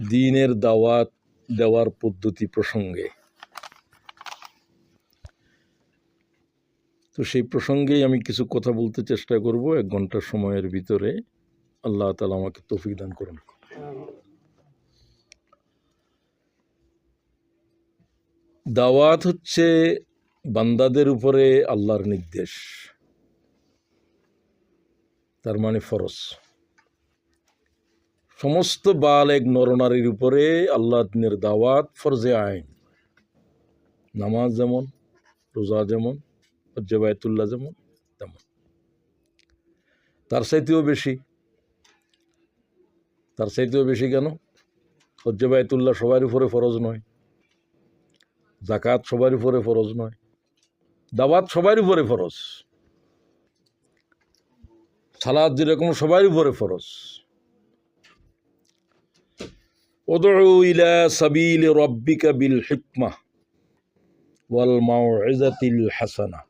দ্বীনের দাওয়াত দেওয়ার পদ্ধতি প্রসঙ্গে। তো সেই প্রসঙ্গেই আমি কিছু কথা বলতে চেষ্টা করব 1 ঘন্টা সময়ের ভিতরে। আল্লাহ তাআলা আমাকে তৌফিক দান করুন। দাওয়াত হচ্ছে বান্দাদের উপরে আল্লাহর নির্দেশ, তার মানে ফরজ। সমস্ত বালেগ নরনারীর উপরে আল্লাহর দিনের দাওয়াত ফরজে আইন। নামাজ যেমন, রোজা যেমন, হজ্জে বায়তুল্লাহ যেমন তেমন, তার চাইতেও বেশি। তার চাইতেও বেশি কেন? হজ্জে বায়তুল্লাহ সবার উপরে ফরজ নয়, যাকাত সবার উপরে ফরজ নয়, দাওয়াত সবার উপরে ফরজ, সালাত যেরকম সবার উপরে ফরজ। উদউ ইলা সাবিলি রাব্বিকা বিল হিকমাহ ওয়াল মাউইযাতিল হাসানাহ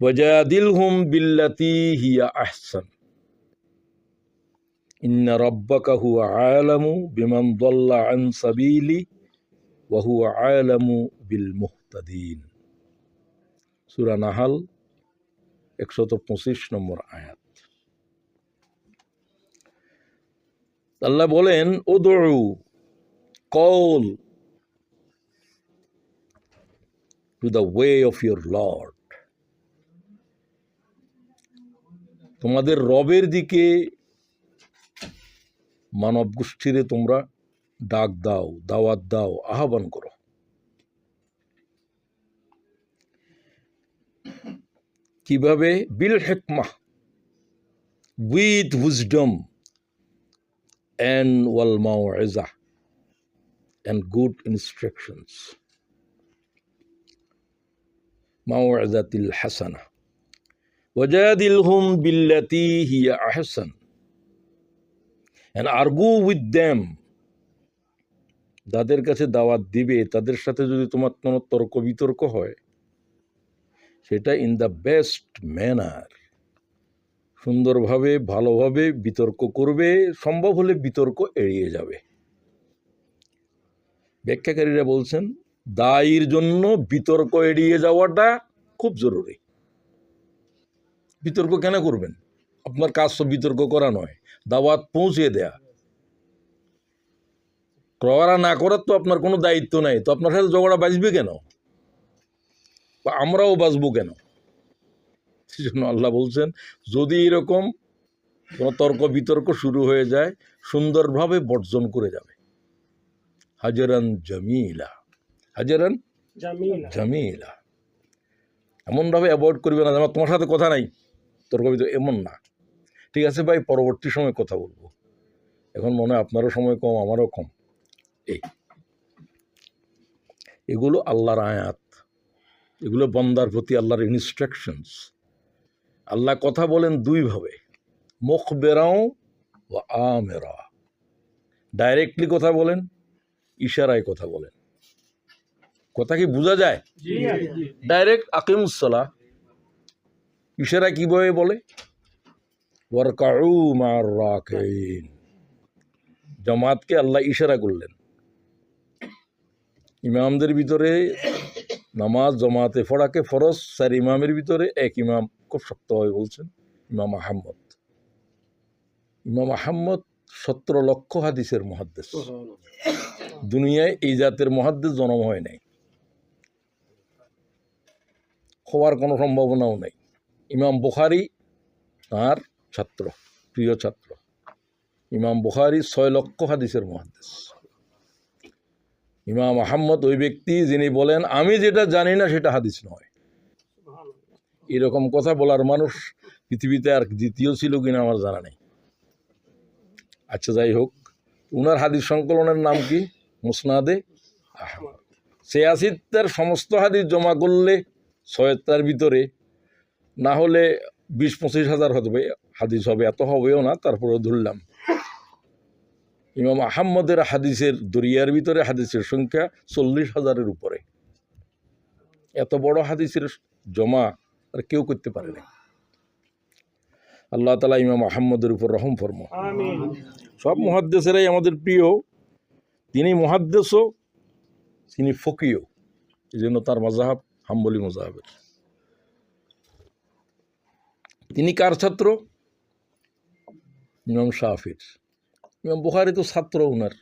ওয়াজাদিলহুম বিল্লাতী হিয়া আহসান ইন্না রাব্বাকা হুয়া আলামু বিমান দাল্লা আন সাবিলি ওয়া হুয়া আলামু বিল মুহতাদিন। সূরা নাহাল 125 নম্বর আয়াত। আল্লাহ বলেন, উদউ, call to the way of your lord, তোমাদের রবের দিকে মানব গোষ্ঠীরে তোমরা ডাক দাও, দাওয়াত দাও, আহ্বান করো। কিভাবে? বিল হিকমাহ, with wisdom, and wal mau'izah, and good instructions. Mau'izatil hasana wajadilhum billati hiya ahsan, and argue with them. যাদের কাছে দাওয়াত দিবে তাদের সাথে যদি তোমার কোনো তর্ক বিতর্ক হয়, সেটা ইন দ্য বেস্ট ম্যানার, সুন্দরভাবে ভালোভাবে বিতর্ক করবে, সম্ভব হলে বিতর্ক এড়িয়ে যাবে। ব্যাখ্যাকারীরা বলছেন, দায়ীর জন্য বিতর্ক এড়িয়ে যাওয়াটা খুব জরুরি। বিতর্ক কেন করবেন? আপনার কাজ তো বিতর্ক করা নয়, দাওয়াত পৌঁছে দেয়া। করা না করার তো আপনার কোনো দায়িত্ব নাই, তো আপনার সাথে ঝগড়া বাঁচবে কেন, বা আমরাও বাঁচবো কেন? সেজন্য আল্লাহ বলছেন, যদি এরকম কোনো তর্ক বিতর্ক শুরু হয়ে যায়, সুন্দরভাবে বর্জন করে যাবে। হাজারান জামিলা, হাজারান জামিলা, এমনভাবে অ্যাভয়েড করবে না যেন তোমার সাথে কথা নাই, তর্ক বিতর্ক, এমন না। ঠিক আছে ভাই, পরবর্তী সময় কথা বলবো, এখন মনে হয় আপনারও সময় কম, আমারও কম। এগুলো আল্লাহর আয়াত, এগুলো বান্দার প্রতি আল্লাহর ইনস্ট্রাকশনস। আল্লাহ কথা বলেন দুইভাবে, মুখবেরাও ও আমেরা। ডাইরেক্টলি কথা বলেন, ইশারায় কথা বলেন। কথা কি বোঝা যায়? ডাইরেক্ট আকিমুস সালাহ, ইশারা কিভাবে বলে? ওয়ারকাউ মা'আর রাকিন, জামাতকে আল্লাহ ইশারা করলেন। ইমামদের ভিতরে নামাজ জামাতে পড়াকে ফরজ 4 ইমামের ভিতরে 1 ইমাম খুব শক্তভাবে বলছেন, ইমাম আহমদ। ইমাম আহমদ 17 লক্ষ হাদিসের মুহাদ্দিস। দুনিয়ায় এই জাতের মুহাদ্দিস জন্ম হয় নাই, হওয়ার কোনো সম্ভাবনাও নেই। ইমাম বুখারী তার ছাত্র, প্রিয় ছাত্র। ইমাম বুখারী 6 লক্ষ হাদিসের মুহাদ্দিস। ইমাম আহমদ ওই ব্যক্তি যিনি বলেন, আমি যেটা জানি না সেটা হাদিস নয়। এরকম কথা বলার মানুষ পৃথিবীতে আর দ্বিতীয় ছিল কিনা আমার জানা নেই। আচ্ছা, যাই হোক, উনার হাদিস সংকলনের নাম কি? মুসনাদে আহমদ। 86টার সমস্ত হাদিস জমা করলে 6টার ভিতরে না হলে 20-25 হাজার হবে হাদিস হবে, এত হবেও না, তারপরে ধরলাম। ইমাম আহমদের হাদিসের দরিয়ার ভিতরে হাদিসের সংখ্যা 40,000-এর উপরে। এত বড় হাদিসের জমা আর কেউ করতে পারে না। আল্লাহ তাআলা ইমাম আহমদের উপর রহম ফরমাও। সব মুহাদ্দিসেরাই আমাদের প্রিয়। তিনি মুহাদ্দিসও, তিনি ফকিও, এই জন্য তার মাযহাব হাম্বলি মাযহাবের। তিনি কার ছাত্র? ইমাম শাফির। ইমাম বুখারী তো ছাত্র উনার।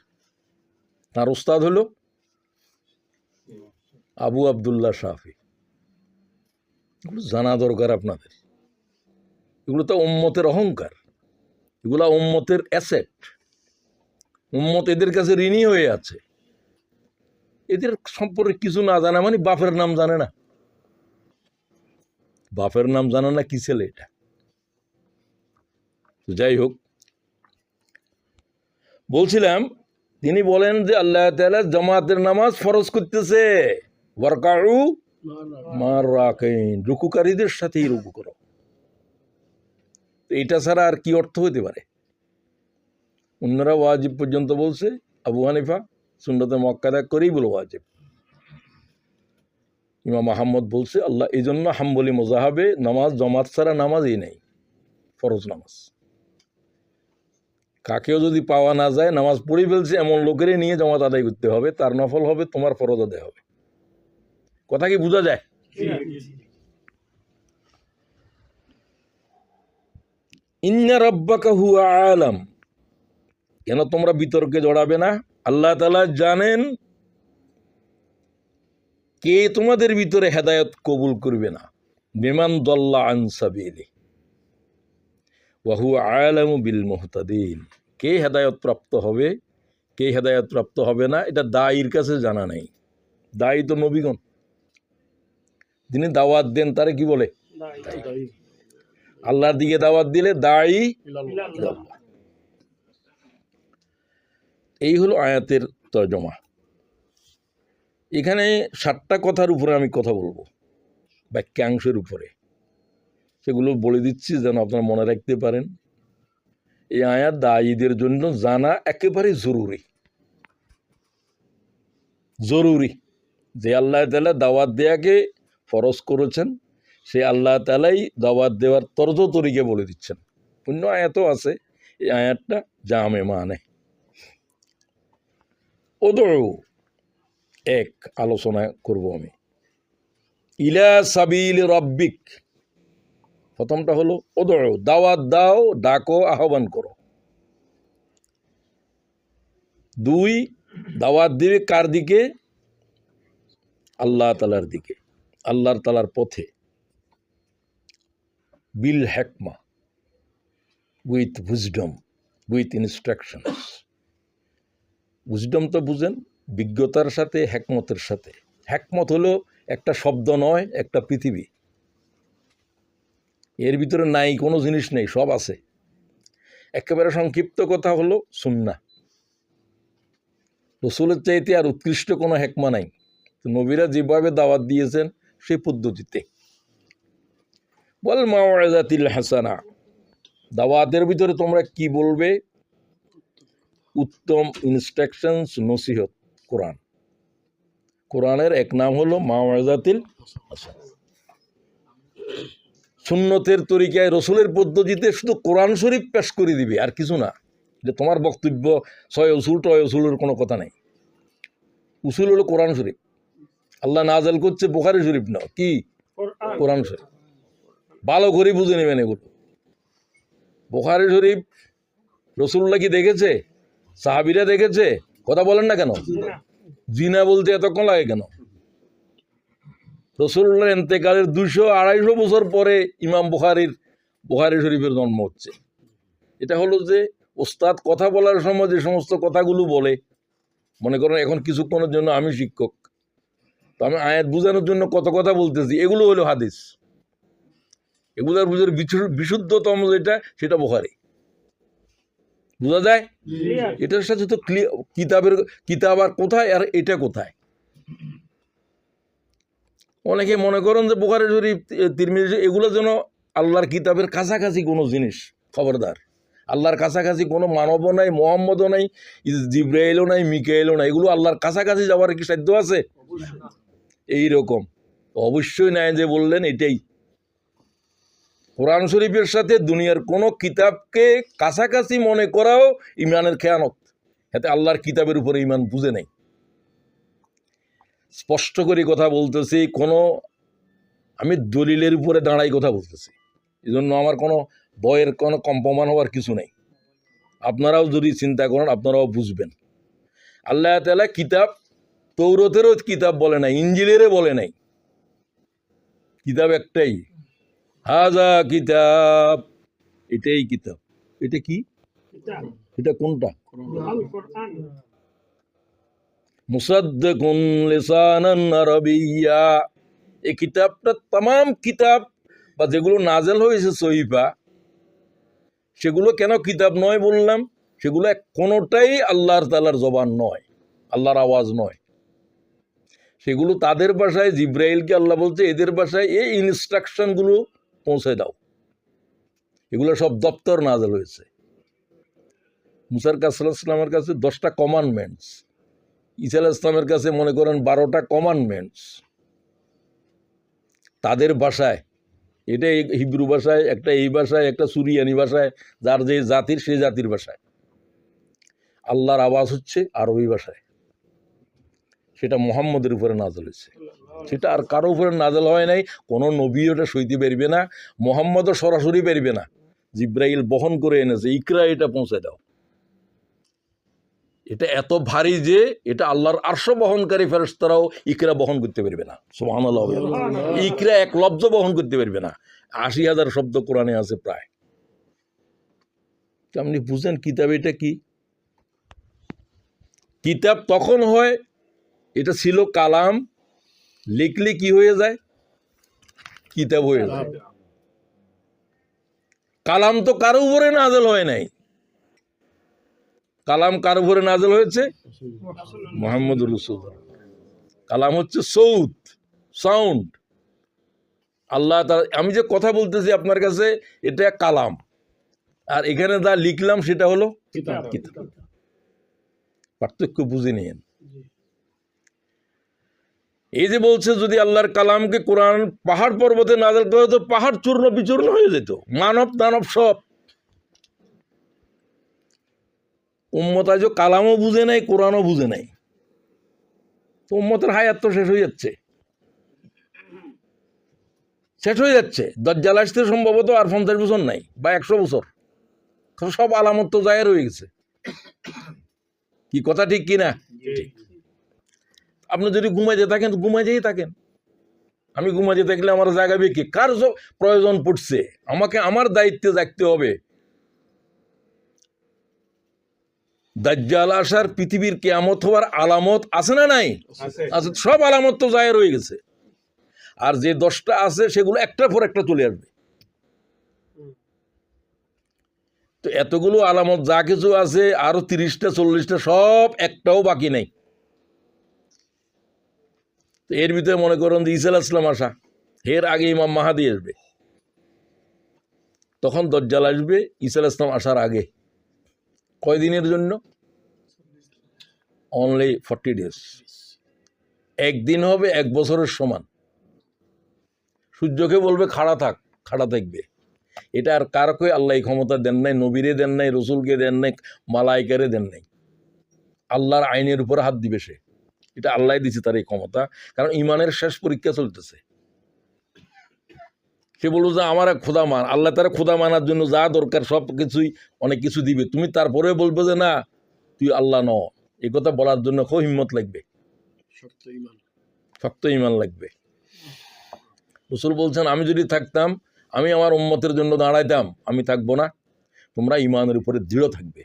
তার উস্তাদ হলো আবু আবদুল্লাহ শাফি। এগুলো জানা দরকার আপনাদের। এগুলো তো উম্মতের অহংকার, এগুলা উম্মতের অ্যাসেট। উম্মত এদের কাছে ঋণী হয়ে আছে। এদের সম্পর্কে কিছু না জানা মানে বাপের নাম জানে না। বাপের নাম জানে না, কি ছেলে এটা। যাই হোক, বলছিলাম তিনি বলেন যে আল্লাহ তাআলা জামাতের নামাজ ফরজ করতেছে, ওয়ারকাউ মার রাকিন, রুকুকারীদের সাথেই রুকু করো। এটা ছাড়া আর কি অর্থ হতে পারে? অন্যরা ওয়াজিব পর্যন্ত বলছে, আবু হানিফা সুন্নতে মুআক্কাদা করেই বলো ওয়াজিব। ইমাম আহমদ বলছে আল্লাহ, এই জন্য হাম্বলি মাযহাবে নামাজ জামাত ছাড়া নামাজই নেই, ফরজ নামাজ। কাকেও যদি পাওয়া না যায়, নামাজ পড়ে ফেলছে এমন লোকেরই নিয়ে জামাত আদায় করতে হবে, তার নফল হবে, তোমার ফরজ আদায় হবে। কথা কি বোঝা যায়? ইন্না রাব্বাকা হুয়া আলাম, কেন তোমরা বিতর্কে জড়াবে না? আল্লাহ তাআলা জানেন কে তোমাদের ভিতরে হেদায়েত কবুল করবে না। বিমান দাল্লা আন সাবিলি ওয়া হুয়া আলামু বিল মুহতাদিন, কে হেদায়েত প্রাপ্ত হবে, কে হেদায়েত প্রাপ্ত হবে না, এটা দায়ীর কাছে জানা নেই। দায়ী তো নবীগণ, যিনি দাওয়াত দেন তারে কি বলে? আল্লাহর দিকে দাওয়াত দিলে দায়ী ইলাল্লাহ। এই হলো আয়াতের তর্জমা। এখানে 7টা কথার উপরে আমি কথা বলবো, বাক্যাংশের উপরে। সেগুলো বলে দিচ্ছি যেন আপনারা মনে রাখতে পারেন। এই আয়াত দায়ীদের জন্য জানা একেবারে জরুরি। জরুরি যে আল্লাহ তাআলা দাওয়াত দেয়াকে ফরজ করেছেন, সে আল্লাহ তাআলাই দাওয়াত দেওয়ার তর্জ তরিকে বলে দিচ্ছেন। অন্য আয়াতও আছে, এই আয়াতটা জামে মানে। উদউ, এক আলোচনা করব আমি। ইলা সাবিল রাব্বিক, প্রথমটা হলো উদউ, দাওয়াত দাও, ডাকো, আহ্বান করো। 2, দাওয়াত দিবে কার দিকে? আল্লাহ তাআলার দিকে, আল্লাহ তাআলার পথে। বিল হিকমা, with wisdom, with instructions. Wisdom তো বুঝেন, বিজ্ঞতার সাথে, হিকমতের সাথে। হিকমত হলো একটা শব্দ নয়, একটা পৃথিবী। এর ভিতরে নাই কোনো জিনিস নেই, সব আছে। একেবারে সংক্ষিপ্ত কথা হলো সুন্নাহ। রাসূলের চাইতে আর উৎকৃষ্ট কোনো হিকমা নাই। তো নবীরা যেভাবে দাওয়াত দিয়েছেন সেই পদ্ধতিতে। ওয়াল মাউইযাতিল হাসানা, দাওয়াতের ভিতরে তোমরা কি বলবে? উত্তম ইনস্ট্রাকশনস, নসিহত, কোরআন। কোরআনের এক নাম হলো মাউইযাতিল হাসানা। সুন্নতের তরিকায় রসুলের পদ্ধতিতে শুধু কোরআন শরীফ পেশ করে দিবে, আর কিছু না। যে তোমার বক্তব্য 6 উসুল টয় উসুলের কোনো কথা নাই। উসুল হলো কোরআন শরীফ। আল্লাহ নাযিল করছে বুখারী শরীফ না, কি? কোরআন শরীফ। ভালো করে বুঝে নেবেন এগুলো। বুখারী শরীফ রাসূলুল্লাহ কি দেখেছে? সাহাবীরা দেখেছে? কথা বলেন না কেন? জিনা বলতে এতক্ষণ লাগে কেন? রাসূলুল্লাহর ইন্তেকালের 200-250 বছর পরে ইমাম বুখারী শরীফের জন্ম হচ্ছে। এটা হলো যে ওস্তাদ কথা বলার সময় যে সমস্ত কথাগুলো বলে, মনে করেন এখন কিছুক্ষণের জন্য আমি শিক্ষক, তো আমি আয়াত বোঝানোর জন্য কত কথা বলতেছি, এগুলো হলো হাদিস। এগুলোর ভিতরে বিশুদ্ধতম যেটা, সেটা বুখারী। বোঝা যায়? এটার সাথে তো কিতাব আর কোথায়, আর এটা কোথায়? অনেকে মনে করেন যে বুখারী শরীফ, তিরমিজি, এগুলো যেন আল্লাহর কিতাবের কাছাকাছি কোনো জিনিস। খবরদার, আল্লাহর কাছাকাছি কোনো মানবও নাই, মুহাম্মদও নাই, জিবরাইলও নাই, মিকাইলও নাই। এগুলো আল্লাহর কাছাকাছি যাওয়ার কি সাধ্য আছে? এইরকম অবশ্যই নাই যে বললেন এটাই। কোরআন শরীফের সাথে দুনিয়ার কোনো কিতাবকে কাছাকাছি মনে করাও ইমানের খেয়ানত। এতে আল্লাহর কিতাবের উপরে ইমান বুঝে নেই। স্পষ্ট করে কথা বলতেছি, আমি দলিলের উপরে দাঁড়াই কথা বলতেছি, এই জন্য আমার কোনো বয়ের কোনো কম্পমান হওয়ার কিছু নেই। আপনারাও যদি চিন্তা করেন আপনারাও বুঝবেন। আল্লাহ তাআলা কিতাব, তৌরাতেরও কিতাব বলে নাই, ইঞ্জিলেরও বলে নাই, কিতাব একটাই, হাজা কিতাব, এটাই কিতাব। এটা কি? এটা কোনটা? মুসাদ্দিকুন লিসানান আরাবিয়্যা। এই কিতাবটা তামাম কিতাব বা যেগুলো নাজেল হয়েছে সহিফা, সেগুলো কেন কিতাব নয় বললাম? সেগুলো কোনোটাই আল্লাহর তাআলার জবান নয়, আল্লাহর আওয়াজ নয়। সেগুলো তাদের ভাষায়, জিব্রাইলকে আল্লাহ বলছে এদের ভাষায় এই ইনস্ট্রাকশনগুলো পৌঁছে দাও। এগুলো সব দপ্তর নাজেল হয়েছে। মুসা সাল্লাল্লাহু আলাইহি ওয়াসাল্লামের কাছে 10টা কমান্ডমেন্টস, ঈসা আলাইহিস সালামের কাছে মনে করেন 12টা কমান্ডমেন্টস তাদের ভাষায়। এটা হিব্রু ভাষায়, একটা এই ভাষায়, একটা সুরিয়ানি ভাষায়, যার যে জাতির সেই জাতির ভাষায়। আল্লাহর আওয়াজ হচ্ছে আরবি ভাষায়। সেটা মুহাম্মদের উপরে নাজেল হয়েছে, সেটা আর কারো উপরে নাজেল হয় নাই। কোনো নবী ওটা সইতে পারবে না, মুহাম্মদও সরাসরি পারবে না। জিব্রাইল বহন করে এনেছে, ইকরা, এটা পৌঁছে দাও। এটা এত ভারী যে এটা আল্লাহর আরশ বহনকারী ফেরেশতারাও ইকরা বহন করতে পারবে না। সুবহানাল্লাহ। ইকরা এক লব্জ বহন করতে পারবে না। 80,000 শব্দ কোরআনে আছে প্রায়। আপনি বুঝেন কিতাব এটা কি? কিতাব তখন হয়, এটা ছিল কালাম, লিখলে কি হয়ে যায়? কিতাব হয়ে যায়। কালাম তো কারো উপরে নাজেল হয় নাই। কালাম কার উপরে নাজেল হয়েছে? মুহাম্মদুর রাসূলুল্লাহ। কালাম হচ্ছে সাউন্ড। আল্লাহ তাআলা, আমি যে কথা বলতেছি আপনার কাছে, এটা কালাম, আর এখানে যা লিখলাম সেটা হলো কিতাব। পার্থক্য বুঝে নিন। এই যে বলছে যদি আল্লাহর কালামকে কোরআন পাহাড় পর্বতে নাজেল করে তো পাহাড় চূর্ণ বিচূর্ণ হয়ে যেত, মানব দানব সব। উম্মত আজও কালামও বুঝে নাই, কোরআনও বুঝে নাই, তো উম্মতের হায়াত তো শেষ হয়ে যাচ্ছে। দাজ্জাল আসতে সম্ভবত আর 50 বছর নাই বা 100 বছর। সব আলামত তো জায়ের হয়ে গেছে। কি কথা ঠিক কিনা? ঠিক। আপনি যদি ঘুমাইতে থাকেন, ঘুমাইতেই থাকেন। আমি ঘুমাইতে থাকলে আমার জাগাবে কি? কার প্রয়োজন পড়ছে? আমাকে আমার দায়িত্বে জাগতে হবে। দাজ্জাল আসার, পৃথিবীর কিয়ামত হওয়ার আলামত আছে না নাই? আছে। সব আলামত তো জায়ের হয়ে গেছে। আর যে 10টা আছে সেগুলো একটার পর একটা চলে আসবে। তো এতগুলো আলামত যা কিছু আছে, আরো 30টা 40টা, সব একটাও বাকি নেই। তো এর ভিতরে মনে করেন যে ঈসা আলাইহিস সালাম আসা, এর আগে ইমাম মাহাদি আসবে, তখন দাজ্জাল আসবে ঈসা আলাইহিস সালাম আসার আগে। কয়দিনের জন্য? Only 40 days। একদিন হবে 1 বছরের সমান। সূর্যকে বলবে খাড়া থাক, খাড়া থাকবে। এটা আর কারকে আল্লাহ ক্ষমতা দেন নাই, নবীরে দেন নাই, রসুলকে দেন নাই, মালাইকারে দেন নাই। আল্লাহর আইনের উপরে হাত দিবে সে, এটা আল্লাহ দিছে তার এই ক্ষমতা। কারণ ইমানের শেষ পরীক্ষা চলতেছে। সে বললো যে আমার খোদা মান, আল্লাহ তারা খোদা মানার জন্য যা দরকার সব কিছুই, অনেক কিছু দিবে। তুমি তারপরে বলবে যে না তুই আল্লাহ ন, এই কথা বলার জন্য খুব হিম্মত লাগবে, শক্ত ইমান লাগবে। রসুল বলছেন আমি যদি থাকতাম, আমি আমার উম্মতের জন্য দাঁড়াইতাম, আমি থাকবো না। তোমরা ইমানের উপরে দৃঢ় থাকবে।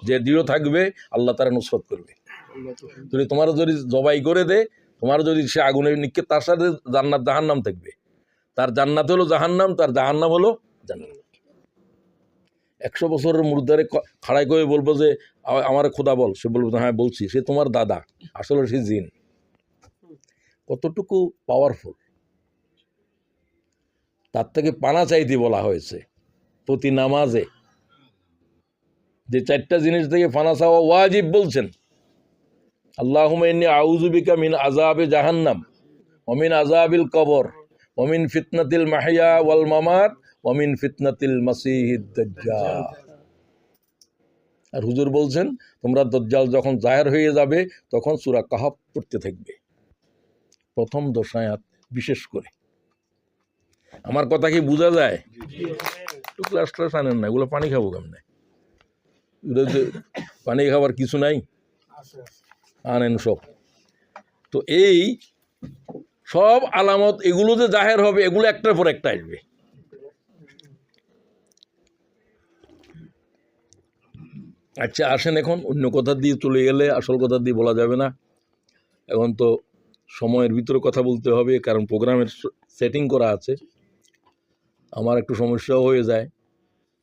যে দৃঢ় থাকবে আল্লাহ তারা নুসরত করবে। যদি তোমার যদি জবাই করে দে, তোমার যদি সে আগুনে নিক্ষেপ, তার সাথে জান্নাত জাহান্নাম থাকবে। তার জান্নাত হলো জাহান্নাম, তার জাহান্নাম হলো জান্নাত। 100 বছরের মুর্দারে খাড়াই করে বলবো যে আমার খোদা বল, সে বলবো হ্যাঁ বলছি, সে তোমার দাদা, আসলে সে জিন। কতটুকু পাওয়ারফুল! তার থেকে পানা চাইতে বলা হয়েছে প্রতি নামাজে। যে 4টা জিনিস থেকে পানা চাওয়া ওয়াজিব বলছেন, আল্লাহুম্মা ইন্নী আউযু বিকা মিন আযাবি জাহান্নাম ওয়া মিন আযাবিল কবর ওমিন ফিতনাতিল মাহিয়া ওয়াল মামাত ওমিন ফিতনাতিল মাসিহিদ দাজ্জাল। আর হুজুর বলছেন তোমরা দাজ্জাল যখন জাহের হয়ে যাবে তখন সূরা কাহাফ পড়তে থাকবে, প্রথম 10 আয়াত বিশেষ করে। আমার কথা কি বোঝা যায়? একটু ক্লাস আনেন না, এগুলো পানি খাবো কেমনে? পানি খাবার কিছু নাই, আনেন সব। তো এই সব আলামত এগুলো যে জাহের হবে, এগুলো একটার পর একটা আসবে। আচ্ছা আসেন, এখন অন্য কথা দিয়ে চলে গেলে আসল কথা দিয়ে বলা যাবে না। এখন তো সময়ের ভিতরে কথা বলতে হবে, কারণ প্রোগ্রামের সেটিং করা আছে। আমার একটু সমস্যাও হয়ে যায়,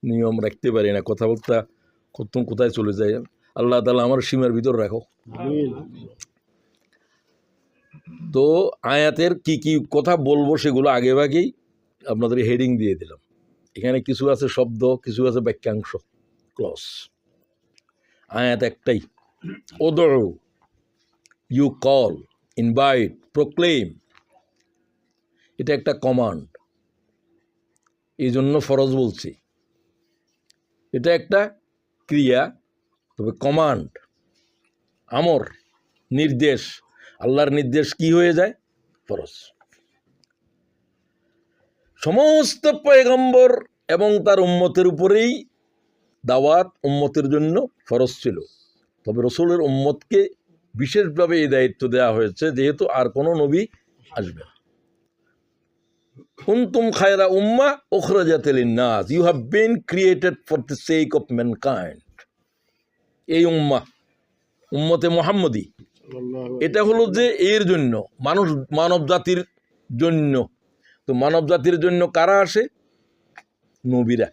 নিয়ম রাখতে পারি না, কথা বলতে কোথায় চলে যায়। আল্লাহ তাআলা আমার সীমার ভিতর রাখো। তো আয়াতের কি কি কথা বলবো সেগুলো আগে ভাগেই আপনাদের হেডিং দিয়ে দিলাম। এখানে কিছু আছে শব্দ, কিছু আছে বাক্যাংশ, ক্লজ। আয়াত একটাই, উদউ, ইউ কল, ইনভাইট, প্রোক্লেম। এটা একটা কমান্ড, এই জন্য ফরজ বলছি। এটা একটা ক্রিয়া, তবে কমান্ড, আমর, নির্দেশ। আল্লাহর নির্দেশ কি হয়ে যায়? ফরজ। সমস্ত পয়গম্বর এবং তার উম্মতের উপরেই দাওয়াত উম্মতের জন্য ফরজ ছিল, তবে রসুলের উম্মতকে বিশেষভাবে এই দায়িত্ব দেওয়া হয়েছে, যেহেতু আর কোনো নবী আসবে না। কুনতুম খায়রা উম্মাহ উখরাজাত লিন-নাস, you have been created for the sake of mankind. এই উম্মতে মুহাম্মদী, এটা হলো যে এর জন্য, মানব জাতির জন্য। তো মানব জাতির জন্য কারা আসে? নবীরা।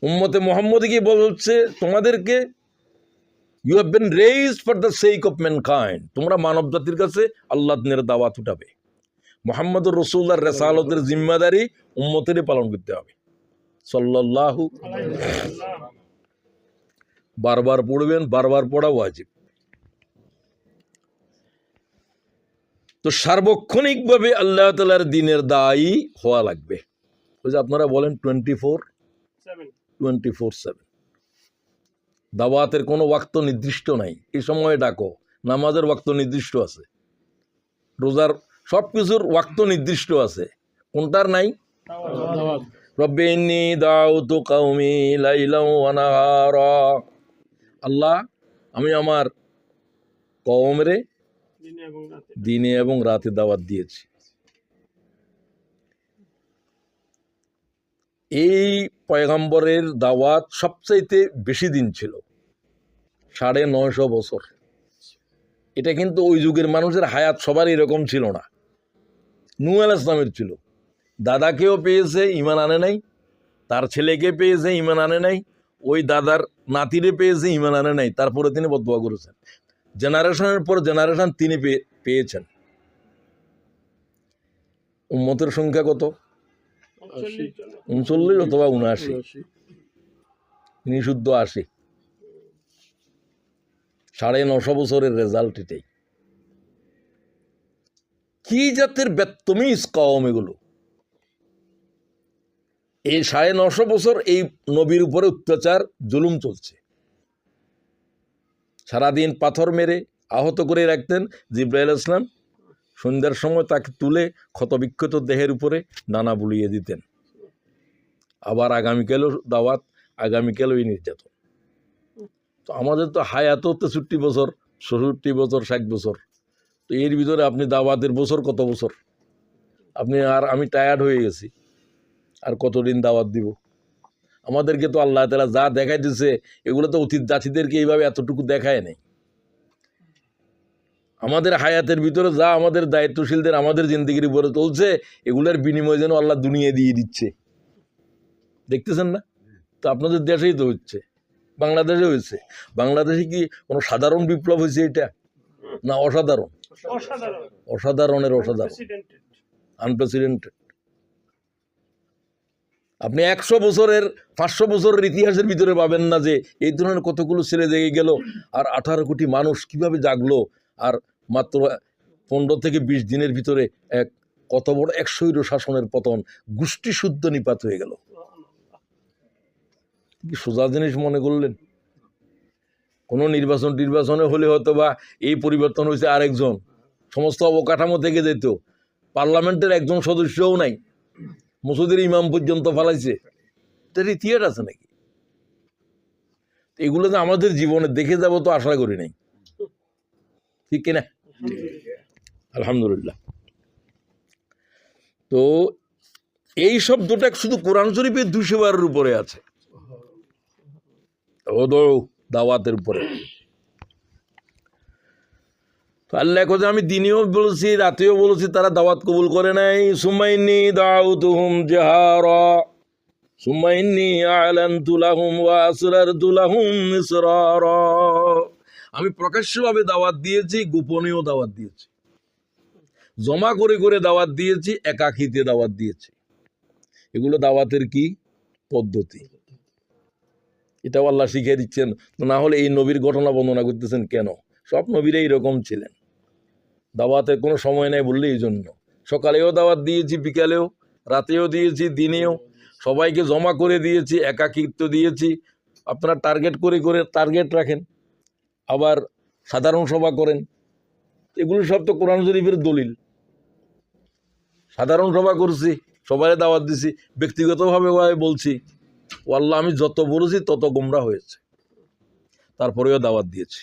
উম্মতে মুহাম্মদী কি বলছে? তোমাদেরকে you have been raised for the sake of mankind, তোমরা মানব জাতির কাছে আল্লাহ দিনের দাওয়াত উঠাবে। মুহাম্মদুর রাসূলুল্লাহর রিসালাতের জিম্মাদারি উম্মতেরই পালন করতে হবে। সাল্লাল্লাহু আলাইহি ওয়াসাল্লাম। বারবার পড়বেন, বারবার পড়া ওয়াজিব। তো সার্বক্ষণিকভাবে আল্লাহ তাআলার দ্বীনের দায়ী হওয়া লাগবে। ওই যে আপনারা বলেন 24/7 দাওয়াতের কোনো ওয়াক্ত নির্দিষ্ট নাই, এই সময়ে ডাকো। নামাজের ওয়াক্ত নির্দিষ্ট আছে, রোজার সব কিছুর ওয়াক্ত নির্দিষ্ট আছে, কোনটার নাই? রব্বি ইন্নী দাউতু কওমি লাইলান ওয়া নাহারা। আল্লাহ, আমি আমার কওমরে দিনে এবং রাতে দাওয়াত দিয়েছি। এই পয়গম্বরের দাওয়াত সবচাইতে বেশি দিন ছিল, 950 বছর। এটা কিন্তু ওই যুগের মানুষের হায়াত সবার এরকম ছিল না। নূহ আলাইহিস সালামের ছিল, দাদাকেও পেয়েছে, ঈমান আনে নাই, তার ছেলেকে পেয়েছে, ঈমান আনে নাই, ওই দাদার নাতিরে পেয়েছে, ঈমান আনে নাই, তারপরে তিনি বদদুয়া করেছেন। জেনারেশনের পর জেনারেশন তিনি পেয়েছেন। উম্মতের সংখ্যা কত? 39 অথবা 79, তিনি শুদ্ধ 80। 950 বছরের রেজাল্ট এটাই। কি জাতের বেত্তমিজ কওম এগুলো! এই 950 বছর এই নবীর উপরে অত্যাচার, জুলুম চলছে। সারাদিন পাথর মেরে আহত করে রাখতেন। জিবরাইল আলাইহিস সালাম সন্ধ্যার সময় তাকে তুলে ক্ষতবিক্ষত দেহের উপরে ডানা বুলিয়ে দিতেন। আবার আগামীকালও দাওয়াত, আগামীকালও এই নির্যাতন। তো আমাদের তো হায়াত 63 বছর, 64 বছর, 60 বছর। তো এর ভিতরে আপনি দাওয়াতের বছর কত বছর? আপনি আর আমি টায়ার্ড হয়ে গেছি, আর কতদিন দাওয়াত দিব? আমাদেরকে তো আল্লাহ তাআলা যা দেখাই দিচ্ছে, এগুলো তো অতীত জাতিদেরকে এইভাবে এতটুকু দেখায় নাই। আমাদের হায়াতের ভিতরে যা আমাদের দায়িত্বশীলদের আমাদের জিন্দেগির উপরে চলছে, এগুলোর বিনিময় যেন আল্লাহ দুনিয়া দিয়ে দিচ্ছে, দেখতেছেন না? তো আপনাদের দেশেই তো হচ্ছে, বাংলাদেশে হয়েছে। বাংলাদেশে কি কোনো সাধারণ বিপ্লব হয়েছে এটা? না অসাধারণ? অসাধারণের অসাধারণ, আনপ্রেসিডেন্টেড। আপনি 100 বছরের 500 বছরের ইতিহাসের ভিতরে পাবেন না যে এই ধরনের কতগুলো ছেলে জেগে গেল, আর 18 কোটি মানুষ কিভাবে জাগলো, আর মাত্র 15 থেকে 20 দিনের ভিতরে এক কত বড় এক স্বৈর শাসনের পতন, গোষ্ঠী শুদ্ধ নিপাত হয়ে গেল। কি সোজা জিনিস মনে করলেন? কোনো নির্বাচনে হলে হয়তো বা এই পরিবর্তন হয়েছে আরেকজন, সমস্ত অবকাঠামো থেকে যেত, পার্লামেন্টের একজন সদস্যও নাই, মসজিদের ইমাম পর্যন্ত ফালাইছে। এটার ইতিহাস আছে নাকি? এগুলো যে আমাদের জীবনে দেখে যাব তো আশা করি নাই, ঠিক কিনা? আলহামদুলিল্লাহ। তো এই শব্দটা শুধু কোরআন শরীফের 200 বারের উপরে আছে, দাওয়াতের উপরে। আল্লাহ কথা আমি দিনেও বলেছি, রাতেও বলেছি, তারা দাওয়াত কবুল করে নাই। সুমাইনি দাউতুহুম জাহারা সুমাইনি আ'লানতু লাহুম ওয়া আসরারতু লাহুম ইসরারা। আমি প্রকাশ্যভাবে দাওয়াত দিয়েছি, গোপনেও দাওয়াত দিয়েছি, জমা করে করে দাওয়াত দিয়েছি, একাকিতে দাওয়াত দিয়েছি। এগুলো দাওয়াতের কি পদ্ধতি, এটাও আল্লাহ শিখিয়ে দিচ্ছেন। না হলে এই নবীর ঘটনা বর্ণনা করতেছেন কেন? সব নবীরা এইরকম ছিলেন, দাওয়াতের কোনো সময় নেই বললে এই জন্য। সকালেও দাওয়াত দিয়েছি, বিকালেও, রাতেও দিয়েছি, দিনেও, সবাইকে জমা করে দিয়েছি, একাকিত্ব দিয়েছি। আপনারা টার্গেট করে করে টার্গেট রাখেন, আবার সাধারণ সভা করেন, এগুলো সব তো কোরআন শরীফের দলিল। সাধারণ সভা করছি, সবাই দাওয়াত দিছি, ব্যক্তিগতভাবে বলছি, ও আল্লাহ আমি যত বলেছি তত গোমরা হয়েছে, তারপরেও দাওয়াত দিয়েছি।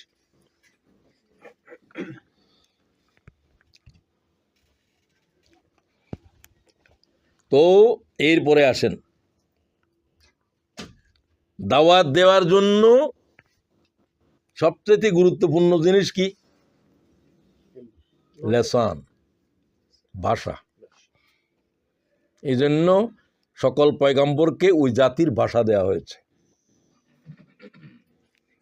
তো এরপরে আসেন, দাওয়াত দেওয়ার জন্য সবচেয়ে গুরুত্বপূর্ণ জিনিস কি? লেসান, ভাষা। এই জন্য সকল পয়গম্বরকে ওই জাতির ভাষা দেওয়া হয়েছে।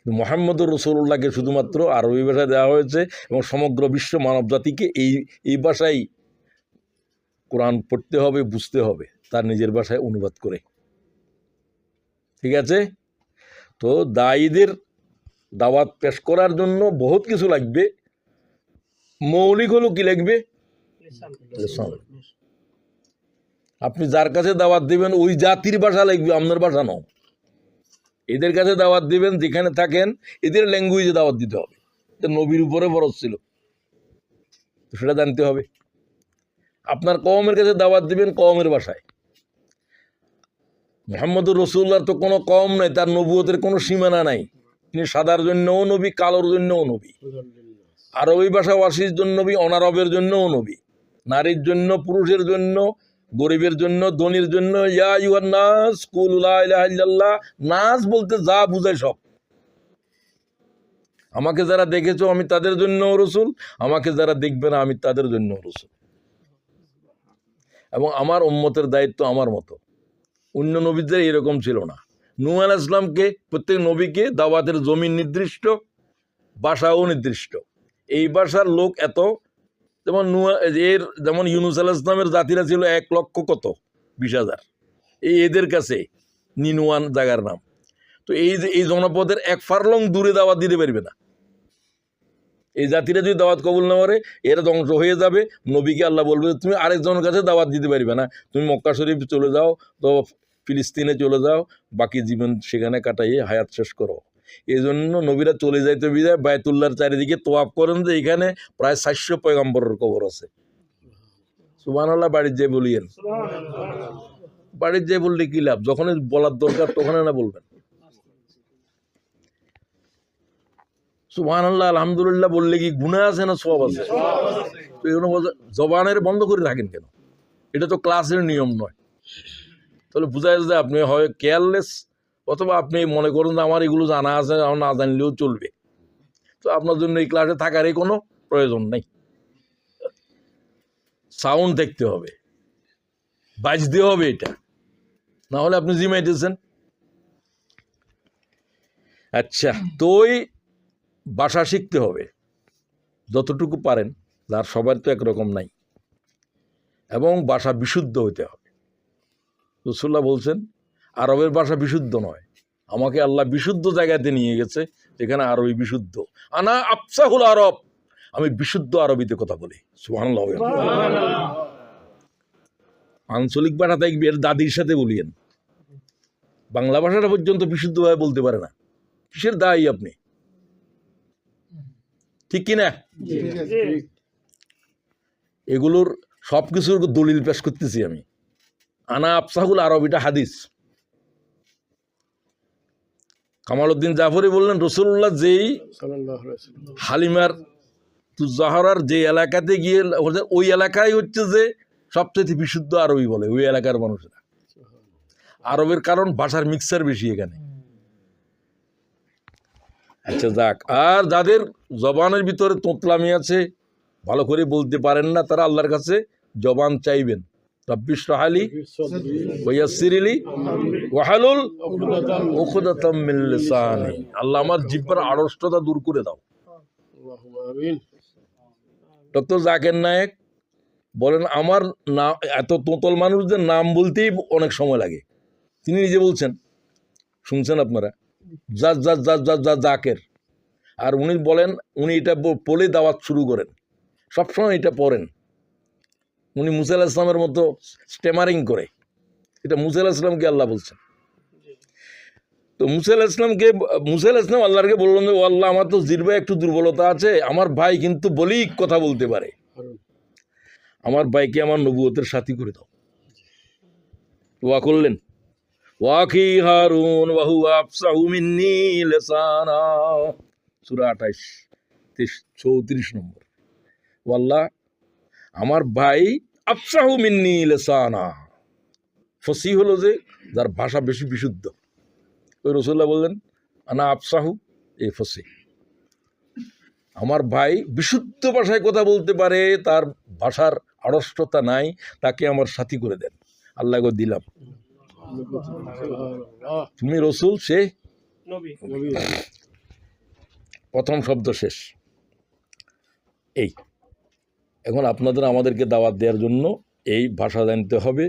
মুহাম্মদুর রাসূলুল্লাহকে শুধুমাত্র আরবি ভাষা দেওয়া হয়েছে, এবং সমগ্র বিশ্ব মানব জাতিকে এই ভাষায় কোরআন পড়তে হবে, বুঝতে হবে, তার নিজের ভাষায় অনুবাদ করে। ঠিক আছে? তো দায়ীদের দাওয়াত পেশ করার জন্য বহুত কিছু লাগবে। মৌলিক হলো কি লাগবে? আপনি যার কাছে দাওয়াত দিবেন ওই জাতির ভাষা লাগবে, আপনার ভাষা নয়। এদের কাছে দাওয়াত দিবেন, যেখানে থাকেন এদের ল্যাঙ্গুয়েজে দাওয়াত দিতে হবে। এটা নবীর উপরে ফরজ ছিল, সেটা জানতে হবে। আপনার কওমের কাছে দাওয়াত দিবেন কওমের ভাষায়। মুহাম্মদুর রাসূলুল্লাহর তো কোনো কওম নাই, তার নবুয়তের কোনো সীমানা নাই। তিনি সাদার জন্যও নবী, কালোর জন্যও নবী, আরবি ভাষাভাষীর জন্য নবী, অনারবের জন্যও নবী, নারীর জন্য, পুরুষের জন্য, গরিবের জন্য, ধনীর জন্য। ইয়া আইয়ুহান নাস কুলু লা ইলাহা ইল্লাল্লাহ। নাস বলতে যা বুঝায় সব। আমাকে যারা দেখেছো আমি তাদের জন্য রাসূল, আমাকে যারা দেখবে না আমি তাদের জন্য রাসূল। এবং আমার উম্মতের দায়িত্ব আমার মতো, অন্য নবীদের এরকম ছিল না। নূহ আলাইহিস সালামকে, প্রত্যেক নবীকে দাওয়াতের জমিন নির্দিষ্ট, ভাষাও নির্দিষ্ট। এই ভাষার লোক এত, যেমন যেমন ইউনূস আলাইহিস সালামের জাতিরা ছিল 1,20,000। এদের কাছে নিনুয়ান জায়গার নাম। তো এই জনপদের 1 ফারলং দূরে দাওয়াত দিতে পারবে না। এই জাতিরা যদি দাওয়াত কবুল না করে এরা ধ্বংস হয়ে যাবে। নবীকে আল্লাহ বলবে তুমি আরেকজনের কাছে দাওয়াত দিতে পারবে না, তুমি মক্কা শরীফ চলে যাও, তো ফিলিস্তিনে চলে যাও, বাকি জীবন সেখানে কাটাইয়ে হায়াত শেষ করো। এই জন্য নবীরা চলে যাইতে বিদায় বায়তুল্লাহর চারিদিকে তোয়াফ করেন, যে এখানে প্রায় 400 পয়গম্বরের কবর আছে। সুবহানাল্লাহ। বাড়ির যে বলিয়েন, বাড়ির যে বললে কি লাভ, যখন বলার দরকার তখন না বলবেন। সুবহানাল্লাহ আলহামদুলিল্লাহ বললে কি গুনাহ আছে না সওয়াব আছে? তো এগুলো জবানের বন্ধ করে থাকেন কেন? এটা তো ক্লাসের নিয়ম নয়। তাহলে বোঝা যায় যে আপনি হয় কেয়ারলেস, অথবা আপনি মনে করুন যে আমার এগুলো জানা আছে, আমার না জানলেও চলবে। তো আপনার জন্য এই ক্লাসে থাকারই কোনো প্রয়োজন নেই। সাউন্ড দেখতে হবে, বাজতে হবে, এটা না হলে আপনি জিমাইতেছেন। আচ্ছা, তো ভাষা শিখতে হবে যতটুকু পারেন, যার সবার তো একরকম নাই, এবং ভাষা বিশুদ্ধ হইতে হবে। রাসূলুল্লাহ বলছেন আরবের ভাষা বিশুদ্ধ নয়, আমাকে আল্লাহ বিশুদ্ধ জায়গাতে নিয়ে গেছে যেখানে আরবি বিশুদ্ধ। আনা আফসাহুল আরব, আমি বিশুদ্ধ আরবিতে কথা বলি। সুবহানাল্লাহ। আঞ্চলিক ভাষা থাকবে এর দাদির সাথে বলিয়েন, বাংলা ভাষাটা পর্যন্ত বিশুদ্ধভাবে বলতে পারে না, কিসের দায়ী আপনি? ঠিক কিনা? এগুলোর সব কিছুর দলিল পেশ করতেছি আমি। আনা আফসাহুল আরবিটা হাদিস। কামালউদ্দিন জাফরি বললেন রসুল্লাহ যেই হালিমার জাহরার যে এলাকাতে গিয়ে ওই এলাকায় হচ্ছে যে সবচেয়ে বিশুদ্ধ আরবি বলে ওই এলাকার মানুষেরা। আরবের কারণ ভাষার মিক্সার বেশি এখানে। আচ্ছা যাক, আর যাদের জবানের ভিতরে তোতলামি আছে, ভালো করে বলতে পারেন না, তারা আল্লাহর কাছে জবান চাইবেন, রব্বি ইশরাহ লি ওয়া ইয়াসসির লি ওয়াহলুল উকদাতাম মিন লিসানি, আল্লাহ আমার জিহ্বার আড়ষ্টতা দূর করে দাও। ডক্টর জাকির নায়েক বলেন আমার নাম, এত তোতল মানুষদের নাম বলতেই অনেক সময় লাগে। তিনি নিজে বলছেন, শুনছেন আপনারা, জাকের। আর উনি বলেন, উনি এটা বলে দাওয়াত শুরু করেন, সবসময় এটা পড়েন। উনি মুসা আলাইহিস সালামের মতো স্টেমারিং করে, এটা মুসা আলাইহিস সালামকে আল্লাহ বলছেন। তো মুসা আলাইহিস সালাম আল্লাহকে বললেন যে ও আল্লাহ, আমার তো জিহ্বায় একটু দুর্বলতা আছে, আমার ভাই কিন্তু বলেই কথা বলতে পারে, আমার ভাইকে আমার নবুয়তের সাথী করে দাও। দোয়া করলেন, ওয়াকি হারুন ওয়া হুয়া আফসাহু মিন্নি লিসানা, সূরা 28 34 নম্বর। ও আল্লাহ, আমার ভাই আফসাহু মিন্নি লিসানা, ফসিহ হলো যে যার ভাষা বেশি বিশুদ্ধ। ওই রাসূলুল্লাহ বললেন আনা আফসাহু এ ফসিহ, আমার ভাই বিশুদ্ধ ভাষায় কথা বলতে পারে, তার ভাষার আড়ষ্টতা নাই, তাকে আমার সাথী করে দেন। আল্লাহ গো দিলাম, তুমি রসুল, সে নবী। প্রথম শব্দ শেষ। এই এখন আপনাদের আমাদেরকে দাওয়াত দেওয়ার জন্য এই ভাষা জানতে হবে।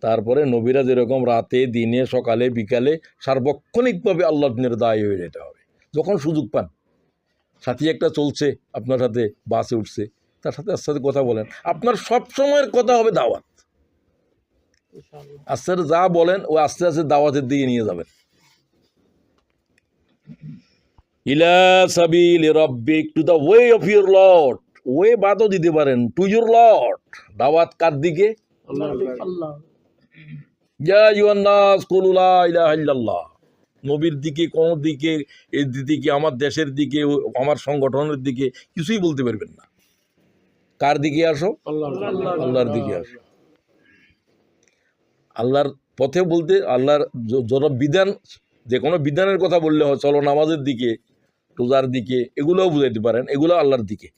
তারপরে নবীরা যেরকম রাতে দিনে সকালে বিকালে সার্বক্ষণিকভাবে আল্লাহর দিনের দায়ী হয়ে যেতে হবে। যখন সুযোগ পান, সাথী একটা চলছে আপনার সাথে, বাসে উঠছে, তার সাথে আস্তে আস্তে কথা বলেন। আপনার সব সময়ের কথা হবে দাওয়াত। আস্তে আস্তে যা বলেন ও আস্তে আস্তে দাওয়াতের দিকে নিয়ে যাবেন। ইলা সাবিলি রাব্বিক, to the way of your lord. Way বাদও দিতে পারেন, টু ইউর লর্ড। দাওয়াত কার দিকে? আল্লাহ। ইয়া আইয়ুহান নাস কুলু লা ইলাহা ইল্লাল্লাহ। নবীর দিকে, কোন দিকে, এর দিকে, আমার দেশের দিকে, আমার সংগঠনের দিকে কিছুই বলতে পারবেন না। কার দিকে আসো? আল্লাহর দিকে আসো। আল্লাহর পথে বলতে আল্লাহর যত বিধান, যে কোনো বিধানের কথা বললে হয়, চলো নামাজের দিকে, রোজার দিকে, এগুলোও বুঝাইতে পারেন, এগুলো আল্লাহর দিকে।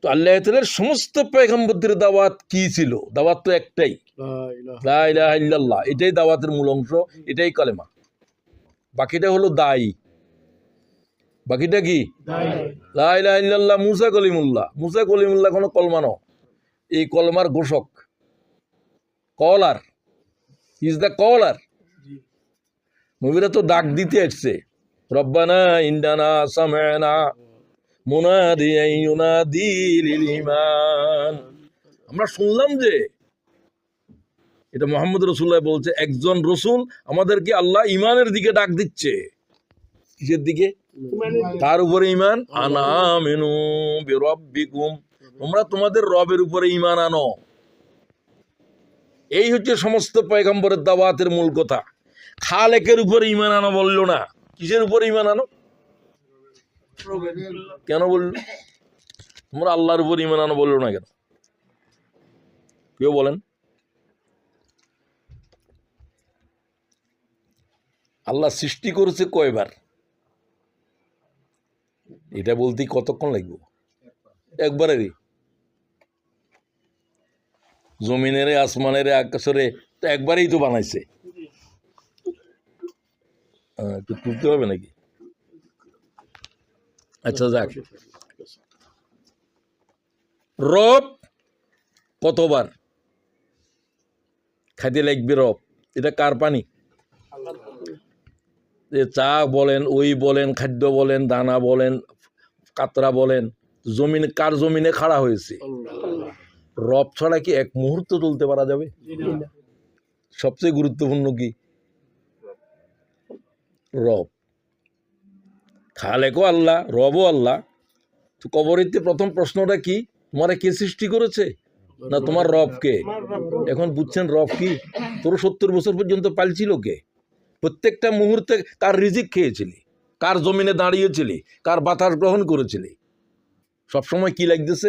তো আল্লাহ তাআলার সমস্ত পয়গম্বরদের দাওয়াত কি ছিল? দাওয়াত তো একটাই, লা ইলাহা ইল্লাল্লাহ। এটাই দাওয়াতের মূল অংশ, এটাই কালেমা। বাকিটা হলো দায়ী। বাকিটা কি? লা ইলাহা ইল্লাল্লাহ। মুসা কলিমুল্লাহ কোনো কলমা নয়, এই কলমার ঘোষক, কলার, ইজ দ্য কলার। নবীরা তো ডাক দিতে আসছে, রব্বানা ইন্নানা সামি'না মুনাদিয়ান ইউনাদি লিল ঈমান। আমরা শুনলাম যে, এটা মুহাম্মদ রাসূলুল্লাহ বলছে, একজন রসুল আমাদেরকে আল্লাহ ইমানের দিকে ডাক দিচ্ছে। কিসের দিকে? তার উপরে ইমান। আনা আমিনু বিরাব্বিকুম, তোমরা তোমাদের রবের উপরে ইমান আনো। এই হচ্ছে সমস্ত পয়গম্বরের দাওয়াতের মূল কথা। খালেকের উপরে ইমান আনো বললো না, কিসের উপরে ইমান আনো? কেন বললো? তোমরা আল্লাহর উপর ইমান আনো বললো না কেন? কেউ বলেন? আল্লাহ সৃষ্টি করেছে কয়বার? এটা বলতে কতক্ষণ লাগবে? একবারেরই। জমিনের, আসমানের, আকাশের তো একবারেই তো বানাইছে। একটু তুলতে হবে নাকি? আচ্ছা যাক, রব কতবার? খাইতে লাগবে রব, এটা কার পানি? চা বলেন, ওই বলেন, খাদ্য বলেন, দানা বলেন, কাতরা বলেন, জমিনে কার জমিনে খাড়া হয়েছে? রব ছাড়া কি এক মুহূর্ত চলতে পারা যাবে? সবচেয়ে গুরুত্বপূর্ণ কি? রব। খালেকও আল্লাহ, রবও আল্লাহ। তো কবরেতে প্রথম প্রশ্নটা কি? তোমার কে সৃষ্টি করেছে? না তোমার রব কে? এখন বুঝছেন রব কি? তোর 70 বছর পর্যন্ত পালছিল কে? প্রত্যেকটা মুহূর্তে কার রিজিক খেয়েছিলি, কার জমিনে দাঁড়িয়েছিলি, কার বাতাস গ্রহণ করেছিলি, সবসময় কি লাগতেছে?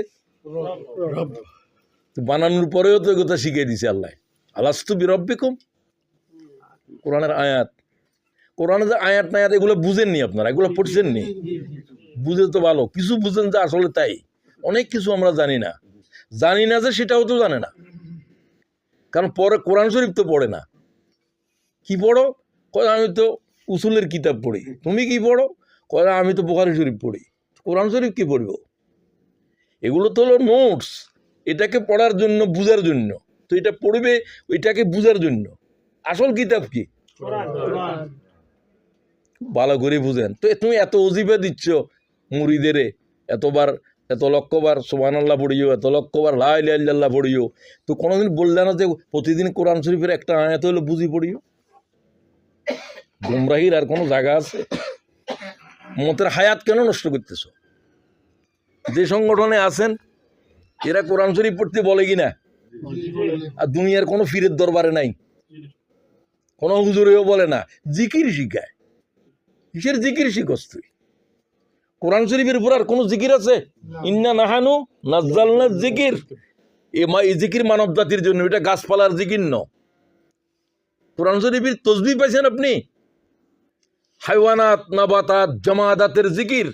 বানানোর পরেও তো কথা শিখিয়ে দিছে আল্লাহ, আলাস্তু বিরব্বিকুম। কোরআনের আয়াত, কোরআনে যে আয়াত নায়াত এগুলো বুঝেননি আপনারা, এগুলো পড়ছেননি, বুঝে তো ভালো, কিছু বুঝেন যে আসলে তাই, অনেক কিছু আমরা জানি না, জানি না যে সেটাও তো জানে না, কারণ পরে কোরআন শরীফ তো পড়ে না। কি পড়ো? কয় আমি তো উসুলের কিতাব পড়ি। তুমি কি পড়ো? কয় আমি তো বুখারী শরীফ পড়ি। কোরআন শরীফ কি পড়ব? এগুলো তো হলো নোটস, এটাকে পড়ার জন্য, বুঝার জন্য। তো এটা পড়বে ওইটাকে বুঝার জন্য। আসল কিতাব কি? ভালো করে বুঝেন। তো তুমি এত অজিফা দিচ্ছ মুরিদেরে, এতবার, এত লক্ষবার সুবহানাল্লাহ পড়িও, এত লক্ষবার লা ইলাহা ইল্লাল্লাহ পড়িও, তো কোনোদিন বললে না যে প্রতিদিন কোরআন শরীফের একটা আয়াত হলো বুঝি পড়িও? গুমরাহির আর কোনো জায়গা আছে? মতের হায়াত কেন নষ্ট করতেছ? যে সংগঠনে আছেন এরা কোরআন শরীফ পড়তে বলে কিনা? আর দুনিয়ার কোনো ফিরের দরবারে নাই, কোনো হুজুরেও বলে না, জিকির শিখায়। কিসের জিকির শিখস তুই? কোরআন শরীফের উপর আর কোনো জিকির আছে? ইন্না নাহানু নাজ্জালনা জিকির, এই জিকির মানব জাতির জন্য, এটা গাছপালার জিকির ন। কোরআন শরীফের তসবিহ পাইছেন আপনি? হাইওয়ানাত, নাবাতাত, জামাদাতের জিকির,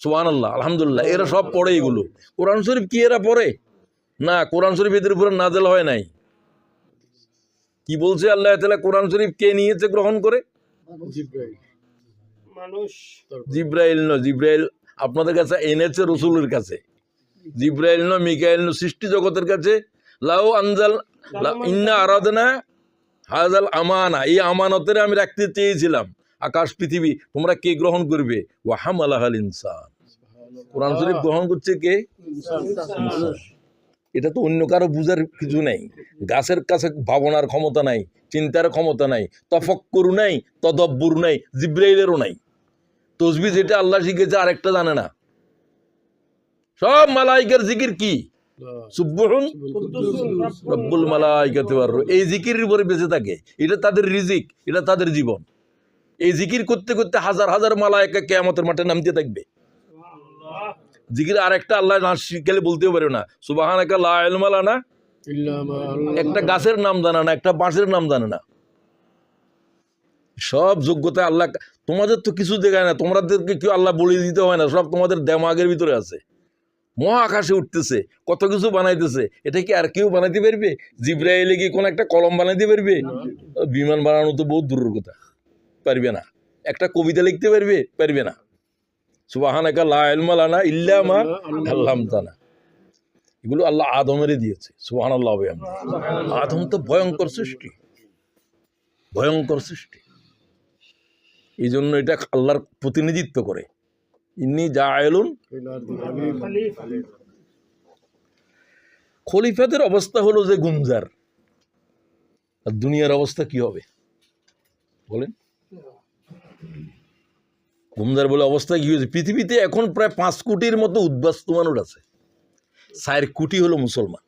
সুবহানাল্লাহ, আলহামদুলিল্লাহ, এরা সব পড়ে। এগুলো কোরআন শরীফ কি এরা পড়ে? না, কোরআন শরীফ এদের উপরে নাজেল হয় নাই। কি বলছে আল্লাহ তাআলা? কোরআন শরীফ কে নিয়েছে গ্রহণ করে? জিব্রাইল ন, জিব্রাইল আপনাদের কাছে এনেছে রসুলের কাছে। জিব্রাইল ন, মিকাইল ন, সৃষ্টি জগতের কাছে। লাউ আনজাল ইন্না আরাদনা হাযাল আমানা, এই আমানতের আমি রাখতে চেয়েছিলাম আকাশ পৃথিবী, তোমরা কে গ্রহণ করবে? ওয়া হামালাহাল ইনসান। কোরআন শরীফ গ্রহণ করছে কে? এটা তো অন্য কারো বুঝার কিছু নাই। গাছের কাছে ভাবনার ক্ষমতা নাই, চিন্তার ক্ষমতা নাই, তফক্কুর নাই, তদব্বুর নাই, জিব্রাইলেরও নাই। তসবিহ যেটা আল্লাহ শিখেছে আরেকটা জানে না। সব মালাইকার জিকির কি? সুবহুন রব্বুল মালাইকাতি ওয়ার রূহ, এই জিকিরের উপরে বেঁচে থাকে। এটা তাদের রিজিক, এটা তাদের জীবন। এই জিকির করতে করতে হাজার হাজার মালাইকা কিয়ামতের মাঠে নামতে থাকবে। জিকির আরেকটা আল্লাহ না শিখালে বলতেও পারে না, সুবহানাকা লা ইলমা লানা, একটা গাছের নাম জানে না, একটা বাঁশের নাম জানে না। সব যোগ্যতা আল্লাহ, তোমাদের তো কিছু দেখায় না, তোমাদেরকে কেউ আল্লাহ বলে দিতে হয় না, সব তোমাদের দেমাগের ভিতরে আছে। মহাকাশে উঠতেছে, কত কিছু বানাইতেছে, এটা কি আর কেউ বানাইতে পারবে? জিব্রাইলে কি কোন একটা কলম বানাইতে পারবে? বিমান বানানো তো বহুত দূরের কথা, পারবে না। একটা কবিতা লিখতে পারবে? পারবে না। সুবহানাকা লা ইলমা লানা ইল্লা মা আল্লামতানা, এগুলো আল্লাহ আদমেরই দিয়েছে। সুবহানাল্লাহ ওয়া বিহামদিহি। আদম তো ভয়ঙ্কর সৃষ্টি, ভয়ঙ্কর সৃষ্টি। এই জন্য এটা আল্লাহর প্রতিনিধিত্ব করে, ইন্নী জাইলুন। খলিফাদের অবস্থা হলো যে গুমজার, আর দুনিয়ার অবস্থা কি হবে বলেন? গুমজার বলে অবস্থা কি হয়েছে? পৃথিবীতে এখন প্রায় 5 কোটির মতো উদ্বাস্তু মানুষ আছে, 4 কোটি হলো মুসলমান।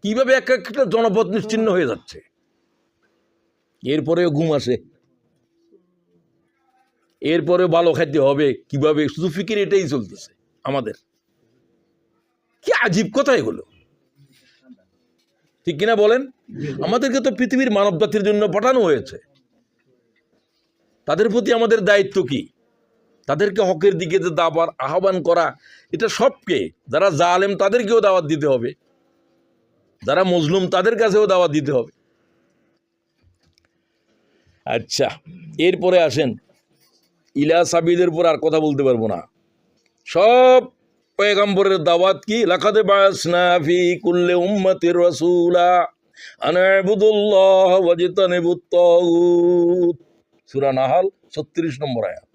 কিভাবে এক একটা জনপদ নিশ্চিন্ন হয়ে যাচ্ছে? এরপরেও ঘুম আসে, এরপরে ভালো খাইতে হবে কিভাবে, শুধু ফিকির এটাই চলতেছে আমাদের। কি আজীব কথা এগুলো, ঠিক কিনা বলেন? আমাদেরকে তো পৃথিবীর মানব জাতির জন্য পাঠানো হয়েছে, তাদের প্রতি আমাদের দায়িত্ব কি? তাদেরকে হকের দিকে যে দাবার আহ্বান করা, এটা সবকে, যারা জালেম তাদেরকেও দাওয়াত দিতে হবে, যারা মজলুম তাদের কাছেও দাওয়াত দিতে হবে। আচ্ছা, এরপরে আসেন ইলা সাবিলের উপর আর কথা বলতে পারবো না। সব পয়গম্বরের দাওয়াত কি? লাকাদ বাসনা ফি কুল্লি উম্মাতির রাসূলা আন ইবুদুল্লাহ ওয়াজতানিবুত তাগুত, সূরা নাহাল 36 নম্বর আয়াত।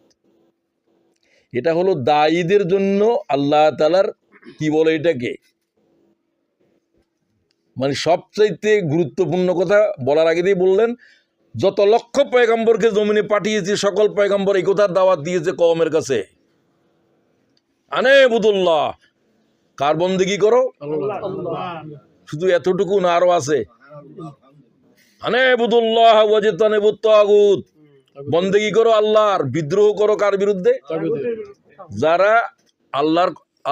এটা হলো দায়ীদের জন্য আল্লাহ তাআলার কি বলে এটাকে, মানে সবচাইতে গুরুত্বপূর্ণ কথা বলার আগে দিয়ে বললেন, যত লক্ষ পয়গম্বরকে জমিনে পাঠিয়েছি সকল পয়গম্বর এই কথার দাওয়াত দিয়েছে কওমের কাছে, আনে বুদুল্লাহ, কার বন্দেগী করো? শুধু এতটুকু না, আরো আছে, আনে বুদুল্লাহ ওয়াজতানিবুত তাগুত, বন্দেগী করো আল্লাহর, বিদ্রোহ করো কার বিরুদ্ধে? যারা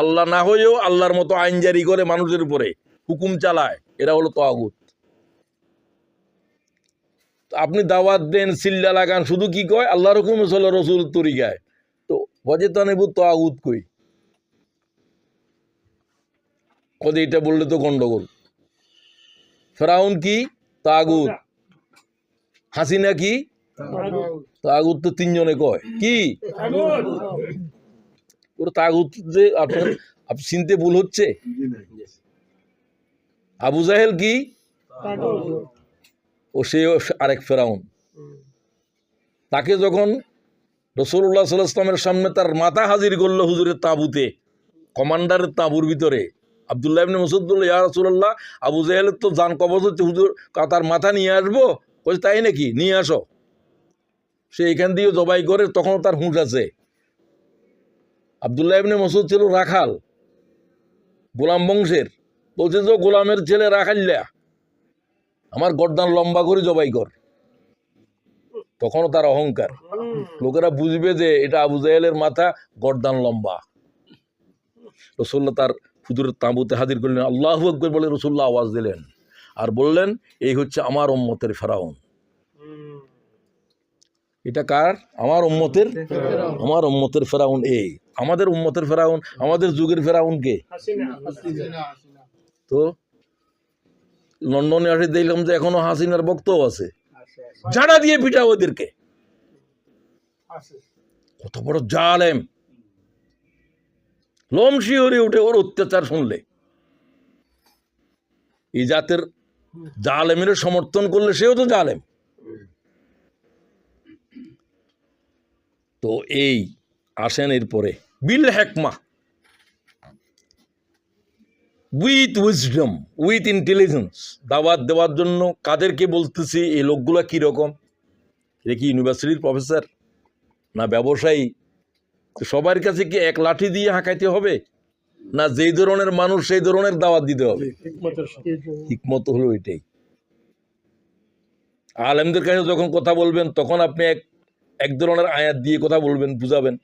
আল্লাহ না হয়েও আল্লাহর মতো আইন জারি করে মানুষের উপরে হুকুম চালায়, এরা হলো তাগুত। আপনি দাওয়াত দেন, সিল্লা লাগান, শুধু কি কয় আল্লাহর হুকুমে চলো রসুল তরিকায়, তো ওয়াজতানিবুত তাগুত কই? কদে এটা বললে তো গন্ডগোল। ফেরাউন কি? তাগুত। হাসিনা কি? তাগুত। তো তিনজনে কয় কি ওর তাগুত যে আপনি চিনতে ভুল হচ্ছে। আবু জাহেল কি? ও সে আরেক ফেরাউন। তাকে যখন রাসূলুল্লাহ সাল্লাল্লাহু আলাইহি ওয়াসাল্লামের সামনে তার মাথা হাজির করলো হুজুরের তাঁবুতে, কমান্ডারের তাঁবুর ভিতরে, আব্দুল্লাহ ইবনে মাসউদ বলল, ইয়া রাসূলুল্লাহ, আবু জাহেলের তো জান কবজ হচ্ছে, হুজুর তার মাথা নিয়ে আসবো? বলছে তাই নাকি, নিয়ে আসো। সে এখান দিয়ে জবাই করে, তখন তার হুঁশ আছে। আব্দুল্লাহ ইবনে মাসউদ ছিল রাখাল, গোলাম বংশের। বলছে যে গোলামের ছেলে রাখাল্লা, আমার গর্দান লম্বা করে জবাই কর। তখনও তার অহংকার, লোকেরা বুঝবে যে এটা আবু জাহেলের মাথা, গর্দান লম্বা। রাসূলুল্লাহ তার হুজুরের তাঁবুতে হাজির করলেন, আল্লাহু আকবার বলে রাসূলুল্লাহ আওয়াজ দিলেন আর বললেন, এই হচ্ছে আমার উম্মতের ফেরাউন। এটা কার? আমার উম্মতের ফেরাউন। এই আমাদের উম্মতের ফেরাউন, আমাদের যুগের ফেরাউন কে? তো লন্ডনে আসে দেখলাম যে এখনো হাসিনার বক্তব্য আছে, ঝাড়া দিয়ে পিটা ওদেরকে। কত বড় জালেম, লোম শিহরে উঠে ওর অত্যাচার শুনলে। এই জাতের জালেমের সমর্থন করলে সেও তো জালেম। তো এই আসেন এরপরে বিল হেকমা, উইথ উইজডম, উইথ ইন্টেলিজেন্স দাওয়াত দেওয়ার জন্য কাদেরকে বলতেছি? এই লোকগুলা কীরকম? এটা কি ইউনিভার্সিটির প্রফেসর না ব্যবসায়ী? তো সবার কাছে কি এক লাঠি দিয়ে হাঁকাইতে হবে? না যেই ধরনের মানুষ সেই ধরনের দাওয়াত দিতে হবে? হিকমত হলো এটাই। আলেমদের কাছে যখন কথা বলবেন তখন আপনি এক ধরনের আয়াত দিয়ে কথা বলবেন, বুঝাবেন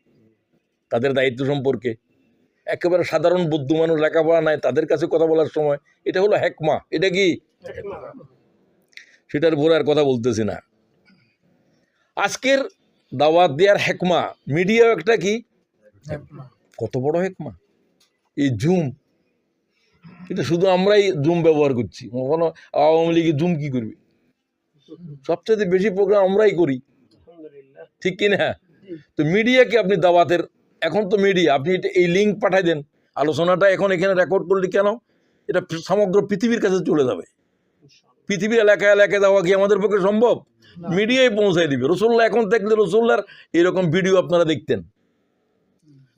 তাদের দায়িত্ব সম্পর্কে। একেবারে সাধারণ বৌদ্ধ মানুষ, লেখাপড়া নাই, তাদের কাছে কথা বলার সময় এটা হলো হেকমা। এটা কি? সেটার উপরে আর কথা বলতেছি না। আজকের দাওয়াত দেওয়ার হেকমা, মিডিয়া একটা কি, কত বড় হেকমা। এই জুম, এটা শুধু আমরাই জুম ব্যবহার করছি। কখনো আওয়ামী লীগে জুম কি করবে? সবচেয়ে বেশি প্রোগ্রাম আমরাই করি, ঠিক কিনা? তো মিডিয়াকে আপনি দাওয়াতের, এখন তো মিডিয়া, আপনি এই লিঙ্ক পাঠাই দেন, আলোচনাটা এখন এখানে রেকর্ড করলি কেন? এটা সমগ্র পৃথিবীর কাছে চলে যাবে। পৃথিবীর এলাকায় এলাকায় যাওয়া কি আমাদের পক্ষে সম্ভব? মিডিয়ায় পৌঁছায় দিবে। রাসূলুল্লাহ এখন দেখলে রাসূলুল্লাহর এরকম ভিডিও আপনারা দেখতেন।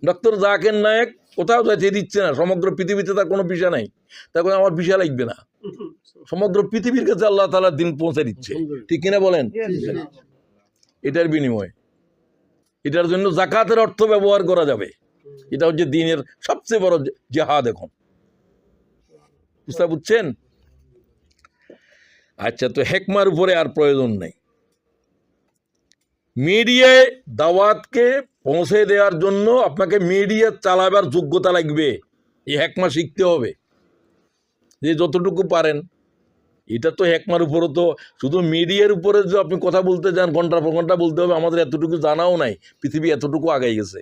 ডক্টর জাকির নায়েক কোথাও যাইতে দিচ্ছে না, সমগ্র পৃথিবীতে তার কোনো ভিসা নাই। তখন আমার ভিসা লাগবে না, সমগ্র পৃথিবীর কাছে আল্লাহ তাআলা দিন পৌঁছে দিচ্ছে, ঠিক কিনা বলেন? এটার বিনিময়ে, এটার জন্য যাকাতের অর্থ ব্যবহার করা যাবে। এটা হচ্ছে দ্বীনের সবচেয়ে বড় জিহাদ এখন, বুঝতে বুঝছেন? আচ্ছা, তো হেকমার উপরে আর প্রয়োজন নেই। মিডিয়ায় দাওয়াতকে পৌঁছে দেওয়ার জন্য আপনাকে মিডিয়া চালাবার যোগ্যতা লাগবে। এই হেকমা শিখতে হবে, যে যতটুকু পারেন। এটা তো হেকমার উপরও তো, শুধু মিডিয়ার উপরে যে আপনি কথা বলতে যান ঘন্টার পর ঘন্টা বলতে হবে, আমাদের এতটুকু জানাও নাই, পৃথিবী এতটুকু আগাই গেছে,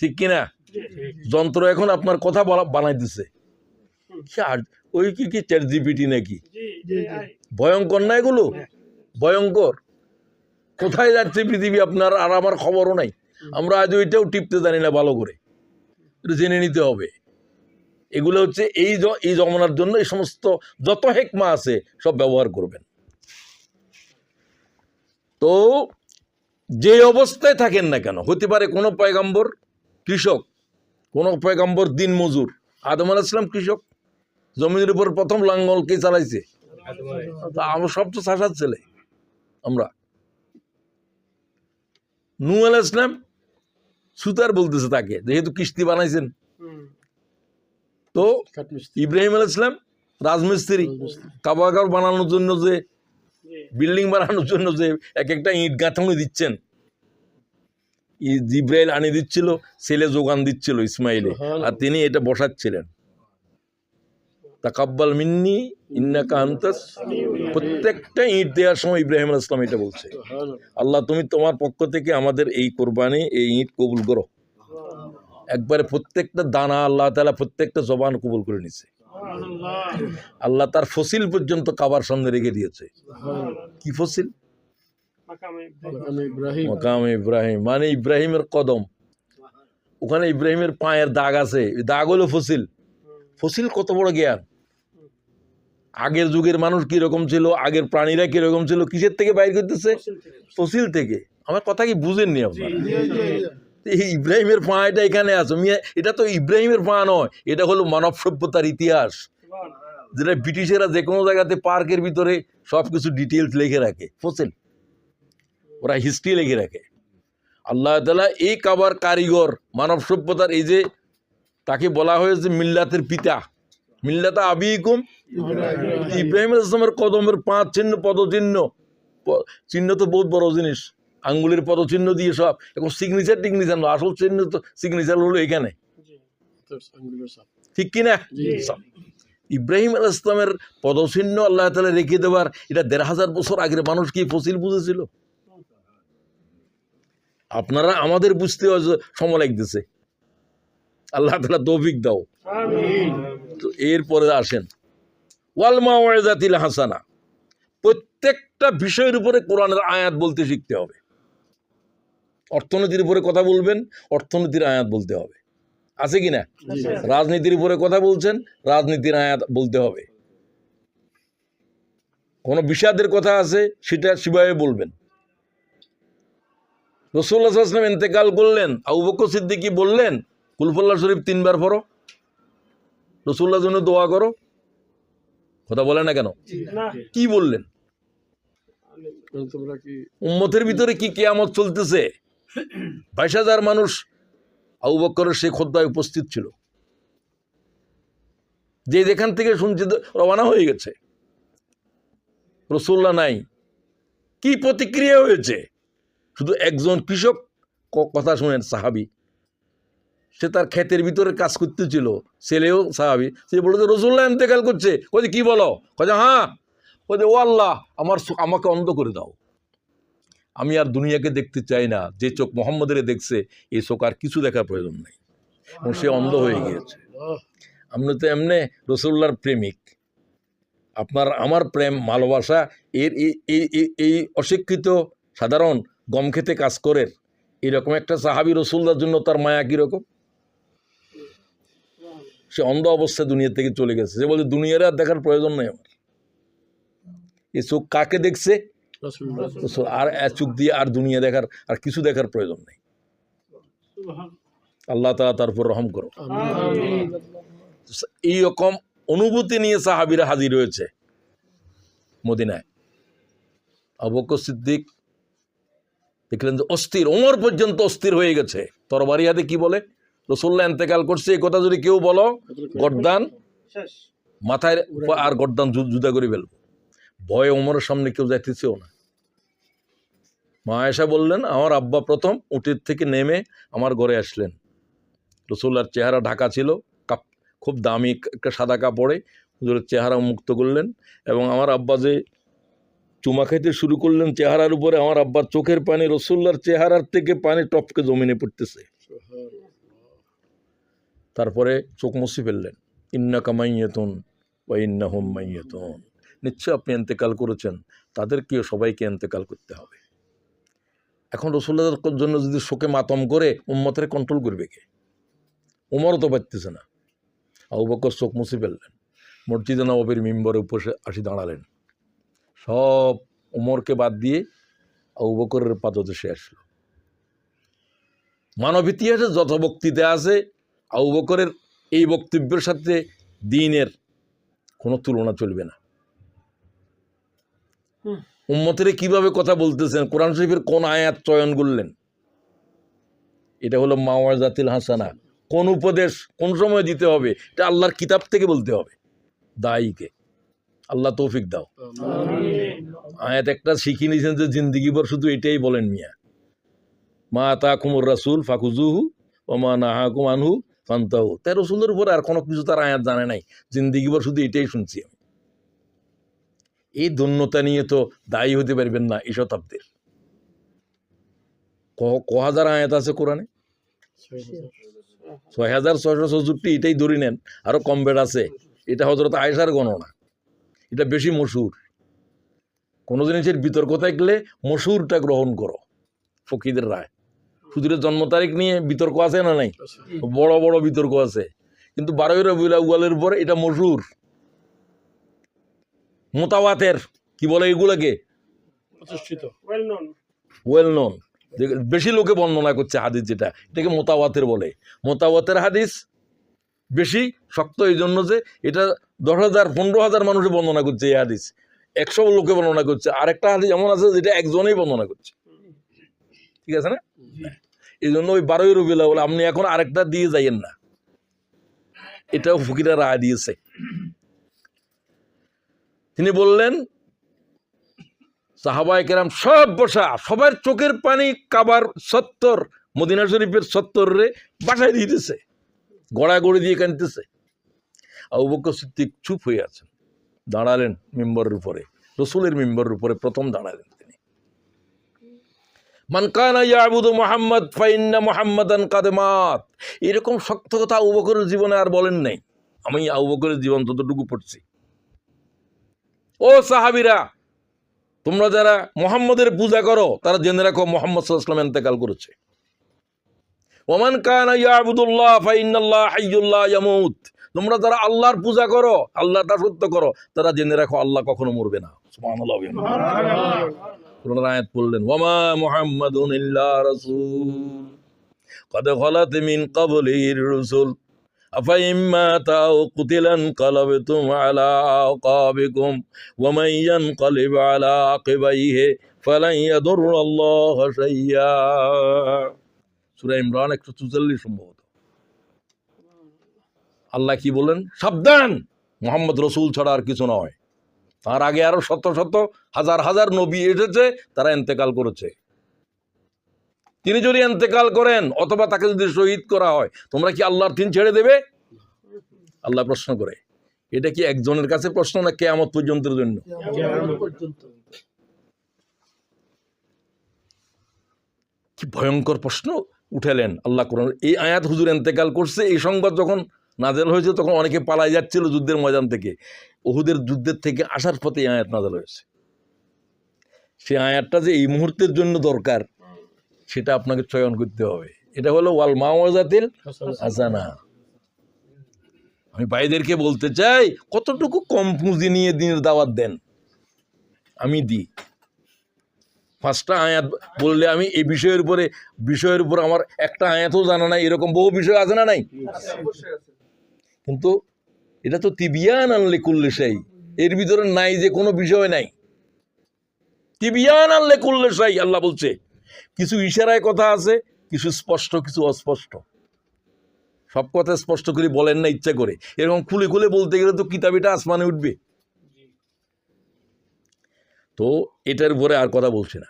ঠিক কিনা? যন্ত্র এখন আপনার কথা বানাই দিচ্ছে। ওই কি চ্যাট জিপিটি নাকি? ভয়ঙ্কর না এগুলো? ভয়ঙ্কর। কোথায় যাচ্ছে পৃথিবী আপনার আর আমার খবরও নাই। আমরা আজ ওইটাও টিপতে জানি না ভালো করে, এটা জেনে নিতে হবে। এগুলো হচ্ছে এই জমানার জন্য এই সমস্ত যত হেকমা আছে সব ব্যবহার করবেন। তো যে অবস্থায় থাকেন না কেন, হতে পারে কোনো পয়গম্বর কৃষক, কোনো পয়গম্বর দিন মজুর। আদম আলাইহিস সালাম কৃষক, জমিনের উপর প্রথম লাঙ্গল কে চালাইছে? তা আমরা সব তো চাষার ছেলে। আমরা নূহ আলাইহিস সালাম সুতার বলতেছে তাকে, যেহেতু কিস্তি বানাইছেন। তো ইব্রাহিম আলাইহিস সালাম রাজমিস্ত্রি, কাবা ঘর বানানোর জন্য যে বিল্ডিং বানানোর জন্য যে এক একটা ইট গাঁথনি দিচ্ছেন, জিব্রাইল আনি দিচ্ছিল, ছেলে যোগান দিচ্ছিল ইসমাইলে, আর তিনি এটা বসাচ্ছিলেন। তাকাব্বাল মিন্নি ইন্নাকা আনতাস, প্রত্যেকটা ইট দেওয়ার সময় ইব্রাহিম আলাইহিস সালাম এটা বলছে, আল্লাহ তুমি তোমার পক্ষ থেকে আমাদের এই কোরবানি, এই ইট কবুল করো। একবারে প্রত্যেকটা দানা আল্লাহ তাআলা প্রত্যেকটা জবান কবুল করে নিছে। আল্লাহ তার ফসিল পর্যন্ত কাবার সামনে রেখে দিয়েছে। কি ফসিল? মাকাম ইব্রাহিম, মানে ইব্রাহিমের কদম। ওখানে ইব্রাহিমের পায়ের দাগ আছে, দাগ হলো ফসিল। ফসিল কত বড় জ্ঞান! আগের যুগের মানুষ কিরকম ছিল, আগের প্রাণীরা কিরকম ছিল, কিসের থেকে বাইর করতেছে? ফসিল থেকে। আমার কথা কি বুঝেননি আপনারা? এই ইব্রাহিমের পা এটা এখানে আছে, এটা তো ইব্রাহিমের পা নয়, এটা হলো মানব সভ্যতার ইতিহাস, যেটা ব্রিটিশেরা যে কোনো জায়গাতে পার্কের ভিতরে সবকিছু ডিটেলস লিখে রাখে। ফসিল, ওরা হিস্ট্রি লিখে রাখে। আল্লাহ তাআলা এই কাবার কারিগর, মানব সভ্যতার, এই যে তাকে বলা হয়েছে মিল্লাতের পিতা, মিল্লাতা আবিকুম ইব্রাহিম আলাইহিস সালামের কদমের পাঁচ চিহ্ন, পদচিহ্ন। চিহ্ন তো বহুত বড় জিনিস, আঙ্গুলের পদচিহ্ন দিয়ে সব। এখন সিগনেচার টিগনেচার না, আসল চিহ্ন তো সিগনেচার হলো এখানে, ঠিক কিনা? ইব্রাহিম আলাইহিস সালামের পদচিহ্ন আল্লাহ তাআলা রেখে দেওয়ার, এটা ১৫০০ বছর আগের মানুষ কি ফসিল বুঝেছিল? আপনারা আমাদের বুঝতে সময় লাগতেছে। আল্লাহ তাআলা তৌফিক দাও। তো এরপরে আসেন ওয়াল মাউইযাতিল হাসানা। প্রত্যেকটা বিষয়ের উপরে কোরআনের আয়াত বলতে শিখতে হবে। অর্থনীতির উপরে কথা বলবেন, অর্থনীতির আয়াত বলতে হবে, আছে কিনা? রাজনীতির উপরে কথা বলছেন, রাজনীতির আয়াত বলতে হবে। কোনো বিষাদের কথা আছে, সেটা সেভাবে বলবেন। রাসূলুল্লাহ সাল্লাল্লাহু আলাইহি ওয়াসাল্লাম ইন্তেকাল করলেন, আবু বকর সিদ্দিক বললেন কুলহুল্লাহ শরীফ ৩ বার পড়ো, রাসূলুল্লাহর জন্য দোয়া করো। কথা বলে না কেন? কি বললেন? উম্মতের ভিতরে কি কিয়ামত চলতেছে? ২২,০০০ মানুষ আবু বকরের সেই খুতবায় উপস্থিত ছিল, যে যেখান থেকে শুনছে রওনা হয়ে গেছে, রাসূলুল্লাহ নাই। কি প্রতিক্রিয়া হয়েছে? শুধু একজন কৃষক কথা শুনেন, সাহাবী, সে তার ক্ষেতের ভিতরে কাজ করতেছিল, ছেলেও সাহাবী, সে বলল যে রাসূলুল্লাহ ইন্তেকাল করছে। কই কি বলো? কই হ্যাঁ। কই ও আল্লাহ, আমাকে অন্ধ করে দাও, আমি আর দুনিয়াকে দেখতে চাই না। যে চোখ মুহাম্মদের দেখছে, এই চোখ আর কিছু দেখার প্রয়োজন নেই। এবং সে অন্ধ হয়ে গিয়েছে। আপনি তো এমনি রাসূলুল্লাহর প্রেমিক, আপনার আমার প্রেম ভালোবাসা এই অশিক্ষিত সাধারণ গম খেতে কাজ করে এরকম একটা সাহাবী রাসূলুল্লাহর জন্য তার মায়া কীরকম? সে অন্ধ অবস্থায় দুনিয়া থেকে চলে গেছে। সে বলছে দুনিয়ার আর দেখার প্রয়োজন নেই আমার। এই চোখ কাকে দেখছে? আর চোখ দিয়ে আর দুনিয়া দেখার আর কিছু দেখার প্রয়োজন নেই। আল্লাহ তাআলা তার উপর রহম করো। এইরকম অনুভূতি নিয়ে সাহাবীরা হাজির হয়েছে মদিনায়। আবু বকর সিদ্দিক দেখলেন যে অস্থির, ওমর পর্যন্ত অস্থির হয়ে গেছে। তরবারি হাতে কি বলে? রাসূলুল্লাহ ইন্তেকাল করছে, এই কথা যদি কেউ বলো, গর্দান মাথায় আর গর্দান জুদা করে ফেলবো। ভয়ে ওমরের সামনে কেউ যাইতেছেও না। মা আয়েশা বললেন, আমার আব্বা প্রথম উটের থেকে নেমে আমার ঘরে আসলেন। রাসূলুল্লাহর চেহারা ঢাকা ছিল, খুব দামি একটা সাদা কাপড়ে হুজুরের চেহারা মুক্ত করলেন, এবং আমার আব্বা যে চুমা খাইতে শুরু করলেন চেহারার উপরে, আমার আব্বার চোখের পানি রাসূলুল্লাহর চেহারার থেকে পানি টপকে জমিনে পড়তেছে। তারপরে চোখ মুছে ফেললেন, ইন্নাকা মাইয়াতুন ওয়া ইন্নাহুম মাইয়াতুন, নিশ্চয় আপনি ইন্তেকাল করেছেন, তাদেরকেও সবাইকে ইন্তেকাল করতে হবে। এখন রাসূলুল্লাহর জন্য যদি শোকে মাতম করে, উম্মতের কন্ট্রোল করবে কে? ওমরও তো পারতেছে না। আবু বকর চোখ মুছে ফেললেন, মসজিদে নববীর মিম্বরে উপরে আসি দাঁড়ালেন। সব ওমরকে বাদ দিয়ে আবু বকরের পাদদেশে আসলো। মানব ইতিহাসে যত বক্তৃতা আছে, আবু বকরের এই বক্তব্যের সাথে দ্বীনের কোনো তুলনা চলবে না। উম্মতের কিভাবে কথা বলতেছেন, কোরআন শরীফের কোন আয়াত চয়ন করলেন? এটা হলো মাওয়াজাতিল হাসানা। কোন উপদেশ কোন সময় দিতে হবে এটা আল্লাহর কিতাব থেকে বলতে হবে দায়ীকে। আল্লাহ তৌফিক দাও। আয়াত একটা শিখিয়ে নিয়েছেন যে জিন্দিগিভর শুধু এটাই বলেন, মিয়া মা আতাকুমুর রাসূল ফাকুজুহু ওয়া মা নাহাকুম আনহু ফান্তাহু। তাই রাসূলের উপর আর কোনো কিছু তার আয়াত জানে নাই, জিন্দিগিভর শুধু এটাই শুনছি আমি। এই ধন্যতা নিয়ে তো দায়ী হতে পারবেন না এই শতাব্দীর। ক হাজার আয়াত আছে কোরআনে? ৬,৬৬৪, এটাই ধরে নেন, আরো কম বেড় আছে। এটা হযরত আয়েশার গণনা, এটা বেশি মশহুর। কোন জিনিসের বিতর্ক থাকলে মশহুরটা গ্রহণ করো, ফকিদের রায়। হুজুরের জন্ম তারিখ নিয়ে বিতর্ক আছে না নাই? বড় বড় বিতর্ক আছে, কিন্তু 12ই রবিউল আউয়ালের পরে এটা মশহুর। মুতাওয়াতের কি বলে এগুলাকে? প্রতিষ্ঠিত, ওয়েল নন। বেশি লোকে বর্ণনা করছে হাদিস, যেটা এটাকে মুতাওয়াতের বলে। মুতাওয়াতের হাদিস বেশি শক্ত এই জন্য যে এটা 10,000 15,000 মানুষে বর্ণনা করছে এই হাদিস, 100 লোকে বর্ণনা করছে। আরেকটা হাদিস এমন আছে যেটা একজনেই বর্ণনা করছে, ঠিক আছে না? এই জন্য ওই 12ই রবিউল আউয়াল আপনি এখন আরেকটা দিয়ে যাইয়েন না, এটাও ফকিরা রায় দিয়েছে। তিনি বললেন সাহাবায়ে কেরাম সব বসা, সবার চোখের পানি কাবার চত্বর, মদিনা শরীফের চত্বরে বাসায় দিতেছে, গড়াগড়ি দিয়ে কাঁদতেছে। আবু বকর সিদ্দিক চুপ হয়ে আছেন। দাঁড়ালেন মিম্বরের উপরে, রসুলের মিম্বরের উপরে প্রথম দাঁড়ালেন তিনি। মান কানা ইয়াবুদু মুহাম্মদ ফাইন্না মুহাম্মাদান কাদ মাত। এরকম শক্ত কথা আবু বকরের জীবনে আর বলেন নাই। আমি আবু বকরের জীবন ততটুকু পড়ছি। ও সাহাবীরা, তোমরা যারা মুহাম্মদের পূজা করো তারা জেনে রাখো মুহাম্মদ সাল্লাল্লাহু আলাইহি ওয়াসাল্লাম ইন্তেকাল করেছে। ওমান কানা ইয়াবুদুল্লাহ ফাইন্নাল্লাহ হাইয়্যুল লা ইয়ামুত। তোমরা যারা আল্লাহর পূজা করো, আল্লাহর দাসত্ব করো, তারা জেনে রাখো আল্লাহ কখনো মরবে না। সুবহানাল্লাহ। কোরআনের আয়াত পড়লেন, ওয়ামা মুহাম্মাদুন ইল্লা রাসূল ক্বাদ খালাত মিন ক্বাবলিহির রাসূল আফা ইম্মা তাও কুতিলান কালাবতুম আলা আকাবিকুম ওয়া মান ইয়ানকালিব আলা আকিবাইহি ফালান ইয়াদুররাল্লাহ শাইয়্যা। সূরা ইমরান 144 সম্ভবত। আল্লাহ কি বলেন? সাবধান, মুহাম্মদ রসুল ছাড়া আর কিছু নয়। তার আগে আরো শত শত হাজার হাজার নবী এসেছে, তারা ইন্তেকাল করেছে। তিনি যদি ইন্তেকাল করেন অথবা তাকে যদি শহীদ করা হয়, তোমরা কি আল্লাহর দিন ছেড়ে দেবে? আল্লাহ প্রশ্ন করে। এটা কি একজনের কাছে প্রশ্ন না কিয়ামত পর্যন্তের জন্য? কি ভয়ঙ্কর প্রশ্ন উঠালেন আল্লাহ কোরআন। এই আয়াত হুজুর ইন্তেকাল করছে এই সংবাদ যখন নাজেল হয়েছে, তখন অনেকে পালাই যাচ্ছিল যুদ্ধের ময়দান থেকে। উহুদের যুদ্ধের থেকে আসার পথে এই আয়াত নাজেল হয়েছে। সেই আয়াতটা যে এই মুহূর্তের জন্য দরকার, সেটা আপনাকে চয়ন করতে হবে। এটা হলো ওয়াল মাওয়াজাতিল হাসানা। আমি ভাইদেরকে বলতে চাই, কতটুকু কম পুঁজি নিয়ে দিনের দাওয়াত দেন, আমি দিই। 5টা আয়াত বললে আমি এই বিষয়ের উপর আমার একটা আয়াতও জানা নাই, এরকম বহু বিষয় আছে না নাই? কিন্তু এটা তো তিবিয়ানান লিকুল্লি শাই, এর ভিতরে নাই যে কোনো বিষয় নাই। তিবিয়ানান লিকুল্লি শাই আল্লাহ বলছে। কিছু ইশারায় কথা আছে, কিছু স্পষ্ট, কিছু অস্পষ্ট। সব কথা স্পষ্ট করে বলেন না ইচ্ছা করে, এরকম খুলে খুলে বলতে গেলে তো কিতাবিটা আসমানে উঠবে। তো এটার উপরে আর কথা বলছি না।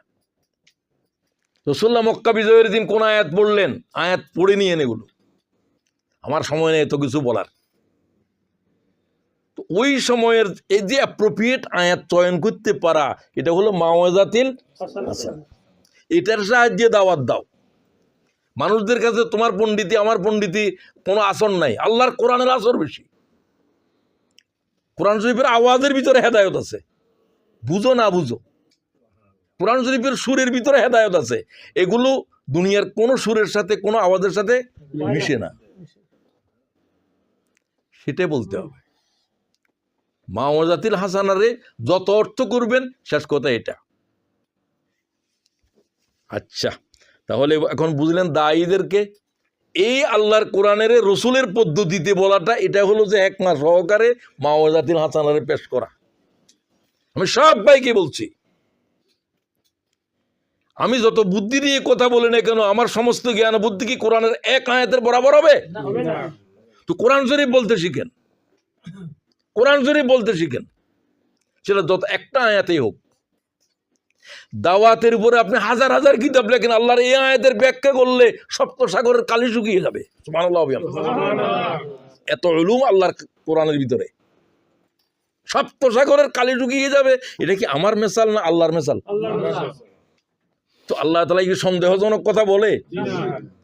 রাসূলুল্লাহ মক্কা বিজয়ের দিন কোন আয়াত পড়লেন? আয়াত পড়ে নিয়ে এগুলো, আমার সময় নেই এত কিছু বলার। তো ওই সময়ের এই যে অ্যাপ্রোপ্রিয়েট আয়াত চয়ন করতে পারা, এটা হলো মাওয়াজাতিল হাসানা। এটার সাহায্যে দাওয়াত দাও মানুষদের কাছে। তোমার পণ্ডিতি আমার পণ্ডিতি কোনো আসর নাই, আল্লাহর কোরআনের আসর বেশি। কোরআন শরীফের আওয়াজের ভিতরে হেদায়েত আছে, বুঝো না বুঝো। কোরআন শরীফের সুরের ভিতরে হেদায়েত আছে, এগুলো দুনিয়ার কোন সুরের সাথে কোন আওয়াজের সাথে মিশে না। সেটাই বলতে হবে। মাওয়াজাতিল হাসানারে যত অর্থ করবেন, শেষ কথা এটা। আচ্ছা, তাহলে এখন বুঝলেন দায়ীদেরকে এই আল্লাহর কোরআনের রসুলের পদ্ধতিতে বলাটা এটা হলো যে এক মাস সহকারে মাওয়াজাতিল হাসানারে পেশ করা। আমি সব ভাইকে বলছি, আমি যত বুদ্ধি নিয়ে কথা বলি না কেন, আমার সমস্ত জ্ঞান বুদ্ধি কি কোরআনের এক আয়াতের বরাবর হবে? তো কোরআন শরীফ বলতে শিখেন, কোরআন শরীফ বলতে শিখেন, সেটা যত একটা আয়াতেই হোক। দাওয়াতের উপরে আপনি হাজার হাজার কিতাব লেখেন, আল্লাহর এই আয়াতের ব্যাখ্যা করলে সপ্ত সাগরের কালি শুকিয়ে যাবে। সুবহানাল্লাহ। এত উলুম আল্লাহর কোরআনের ভিতরে, সপ্ত সাগরের কালি শুকিয়ে যাবে। এটা কি আমার মেসাল না আল্লাহর মেসাল? তো আল্লাহ তাআলা কি সন্দেহজনক কথা বলে?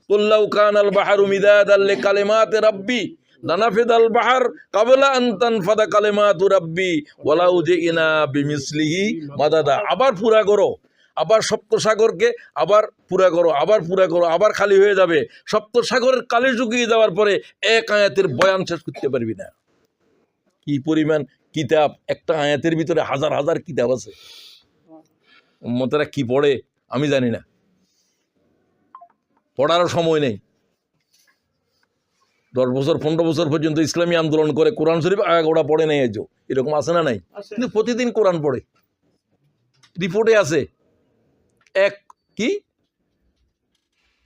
কুল্লাউ কানাল বাহরু মিদাদাল লিকালিমাতি রাব্বি লানাফিদাল বাহর ক্বাবলা আন তানফাদা কালিমাতু রাব্বি ওয়ালাউ জিনা বিমিসলিহি মাদাদা। আবার পুরা করো, আবার সপ্ত সাগরকে আবার পুরা করো, আবার পুরা করো, আবার খালি হয়ে যাবে। সপ্ত সাগরের কালি শুকিয়ে যাওয়ার পরে এক আয়াতের বয়ান শেষ করতে পারবি না। কি পরিমাণ কিতাব, একটা আয়াতের ভিতরে হাজার হাজার কিতাব আছে। উম্মতেরা কি পড়ে আমি জানি না, পড়ারও সময় নেই। 10 বছর 15 বছর পর্যন্ত ইসলামী আন্দোলন করে কোরআন শরীফ ওরা পড়ে নেই, আজও এরকম আছে না নাই? কিন্তু প্রতিদিন কোরআন পড়ে, রিপোর্টে আছে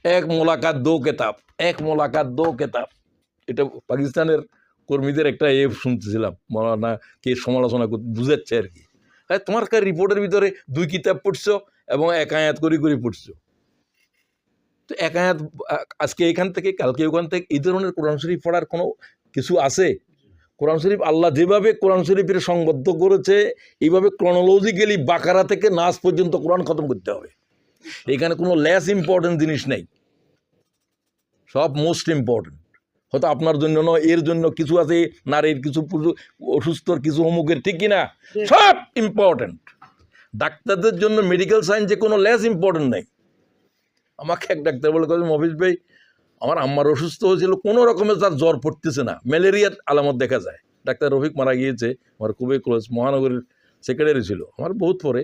এক মোলাকাত দো কেতাব, এক মোলাকাত দো কেতাব। এটা পাকিস্তানের কর্মীদের একটা শুনতেছিলাম, মৌলানা কে সমালোচনা বুঝাচ্ছে আর কি। তোমার রিপোর্টের ভিতরে 2 কিতাব পড়ছো এবং এক আয়াত করে করে পড়ছো। তো এক আয়াত আজকে এখান থেকে কালকে ওখান থেকে, এই ধরনের কোরআন শরীফ পড়ার কোনো কিছু আছে? কোরআন শরীফ আল্লাহ যেভাবে কোরআন শরীফের সংবদ্ধ করেছে, এইভাবে ক্রনোলজিক্যালি বাকারা থেকে নাস পর্যন্ত কোরআন খতম করতে হবে। এখানে কোনো লেস ইম্পর্টেন্ট জিনিস নেই, সব মোস্ট ইম্পর্টেন্ট। হয়তো আপনার জন্য নয়, এর জন্য কিছু আছে, নারীর কিছু, অসুস্থর কিছু, অমুকের, ঠিক কিনা? সব ইম্পর্টেন্ট। ডাক্তারদের জন্য মেডিকেল সায়েন্সে কোনো লেস ইম্পর্টেন্ট নেই। আমাকে এক ডাক্তার বলে, মফিজ ভাই আমার আম্মার অসুস্থ হয়েছিল, কোনো রকমের তার জ্বর পড়তেছে না, ম্যালেরিয়ার আলামত দেখা যায়। ডাক্তার রফিক মারা গিয়েছে, আমার খুবই ক্লোজ, মহানগরের সেক্রেটারি ছিল আমার বহুত পরে।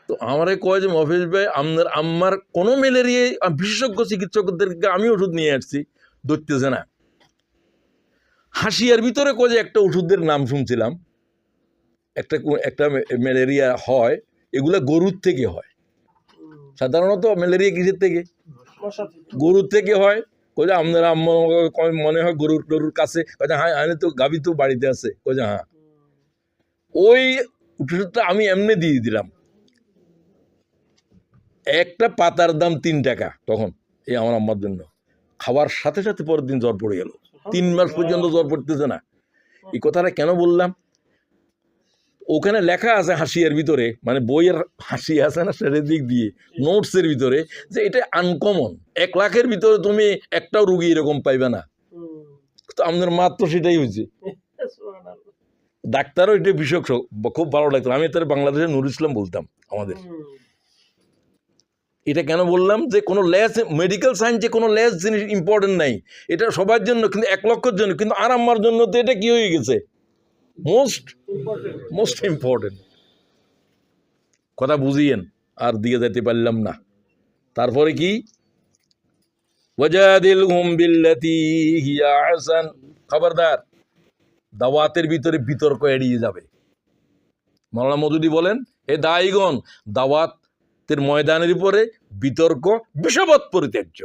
তো আমারে কয় যে মফিজ ভাই আপনার আম্মার কোনো ম্যালেরিয়া, বিশেষজ্ঞ চিকিৎসকদেরকে আমি ওষুধ নিয়ে আসছি, ধরতেছে না। হাসিয়ার ভিতরে কয় যে একটা ওষুধের নাম শুনছিলাম, একটা ম্যালেরিয়া হয়, এগুলা গরুর থেকে হয়। সাধারণত ম্যালেরিয়া কিসের থেকে? গরুর থেকে হয়। কয়ে আপনারা মনে হয় গরুর কাছে, হ্যাঁ আমি তো গাভী তো বাড়িতে আছে, কয়ে হ্যাঁ। ওই ওষুধটা আমি এমনি দিয়ে দিলাম, একটা পাতার দাম 3 টাকা তখন, এই আমার আম্মার জন্য। খাওয়ার সাথে সাথে পরের দিন জ্বর পড়ে গেল, 3 মাস পর্যন্ত জ্বর পড়তেছে না। এই কথাটা কেন বললাম? ওখানে লেখা আছে হাসিয়ার ভিতরে, মানে বইয়ের হাসি আছে না, সেটার দিক দিয়ে নোটসের ভিতরে, যে এটা আনকমন, 1 লাখের ভিতরে তুমি একটাও রুগী এরকম পাইবে না। তো আমাদের মাত্র সেটাই হয়েছে। ডাক্তারও এটা বিশেষজ্ঞ, খুব ভালো লাগতো। আমি তার বাংলাদেশের নুর ইসলাম বলতাম আমাদের। এটা কেন বললাম যে কোনো লেস, মেডিকেল সায়েন্সে কোনো লেস জিনিস ইম্পর্টেন্ট নাই, এটা সবার জন্য, কিন্তু 1 লক্ষের জন্য। কিন্তু আর আমার জন্য তো এটা কি হয়ে গেছে? Most important. কথা বুঝিয়েন, আর দিয়ে যেতে পারলাম না। তারপরে কি? ওয়াজাদিলহুম বিল্লাতী হিয়া আহসান। খবরদার, দাওয়াতের ভিতরে বিতর্ক এড়িয়ে যাবে। মাওলানা মওদুদী বলেন, এ দায়ীগণ, দাওয়াতের ময়দানের উপরে বিতর্ক বিষবৎ পরিত্যাজ্য।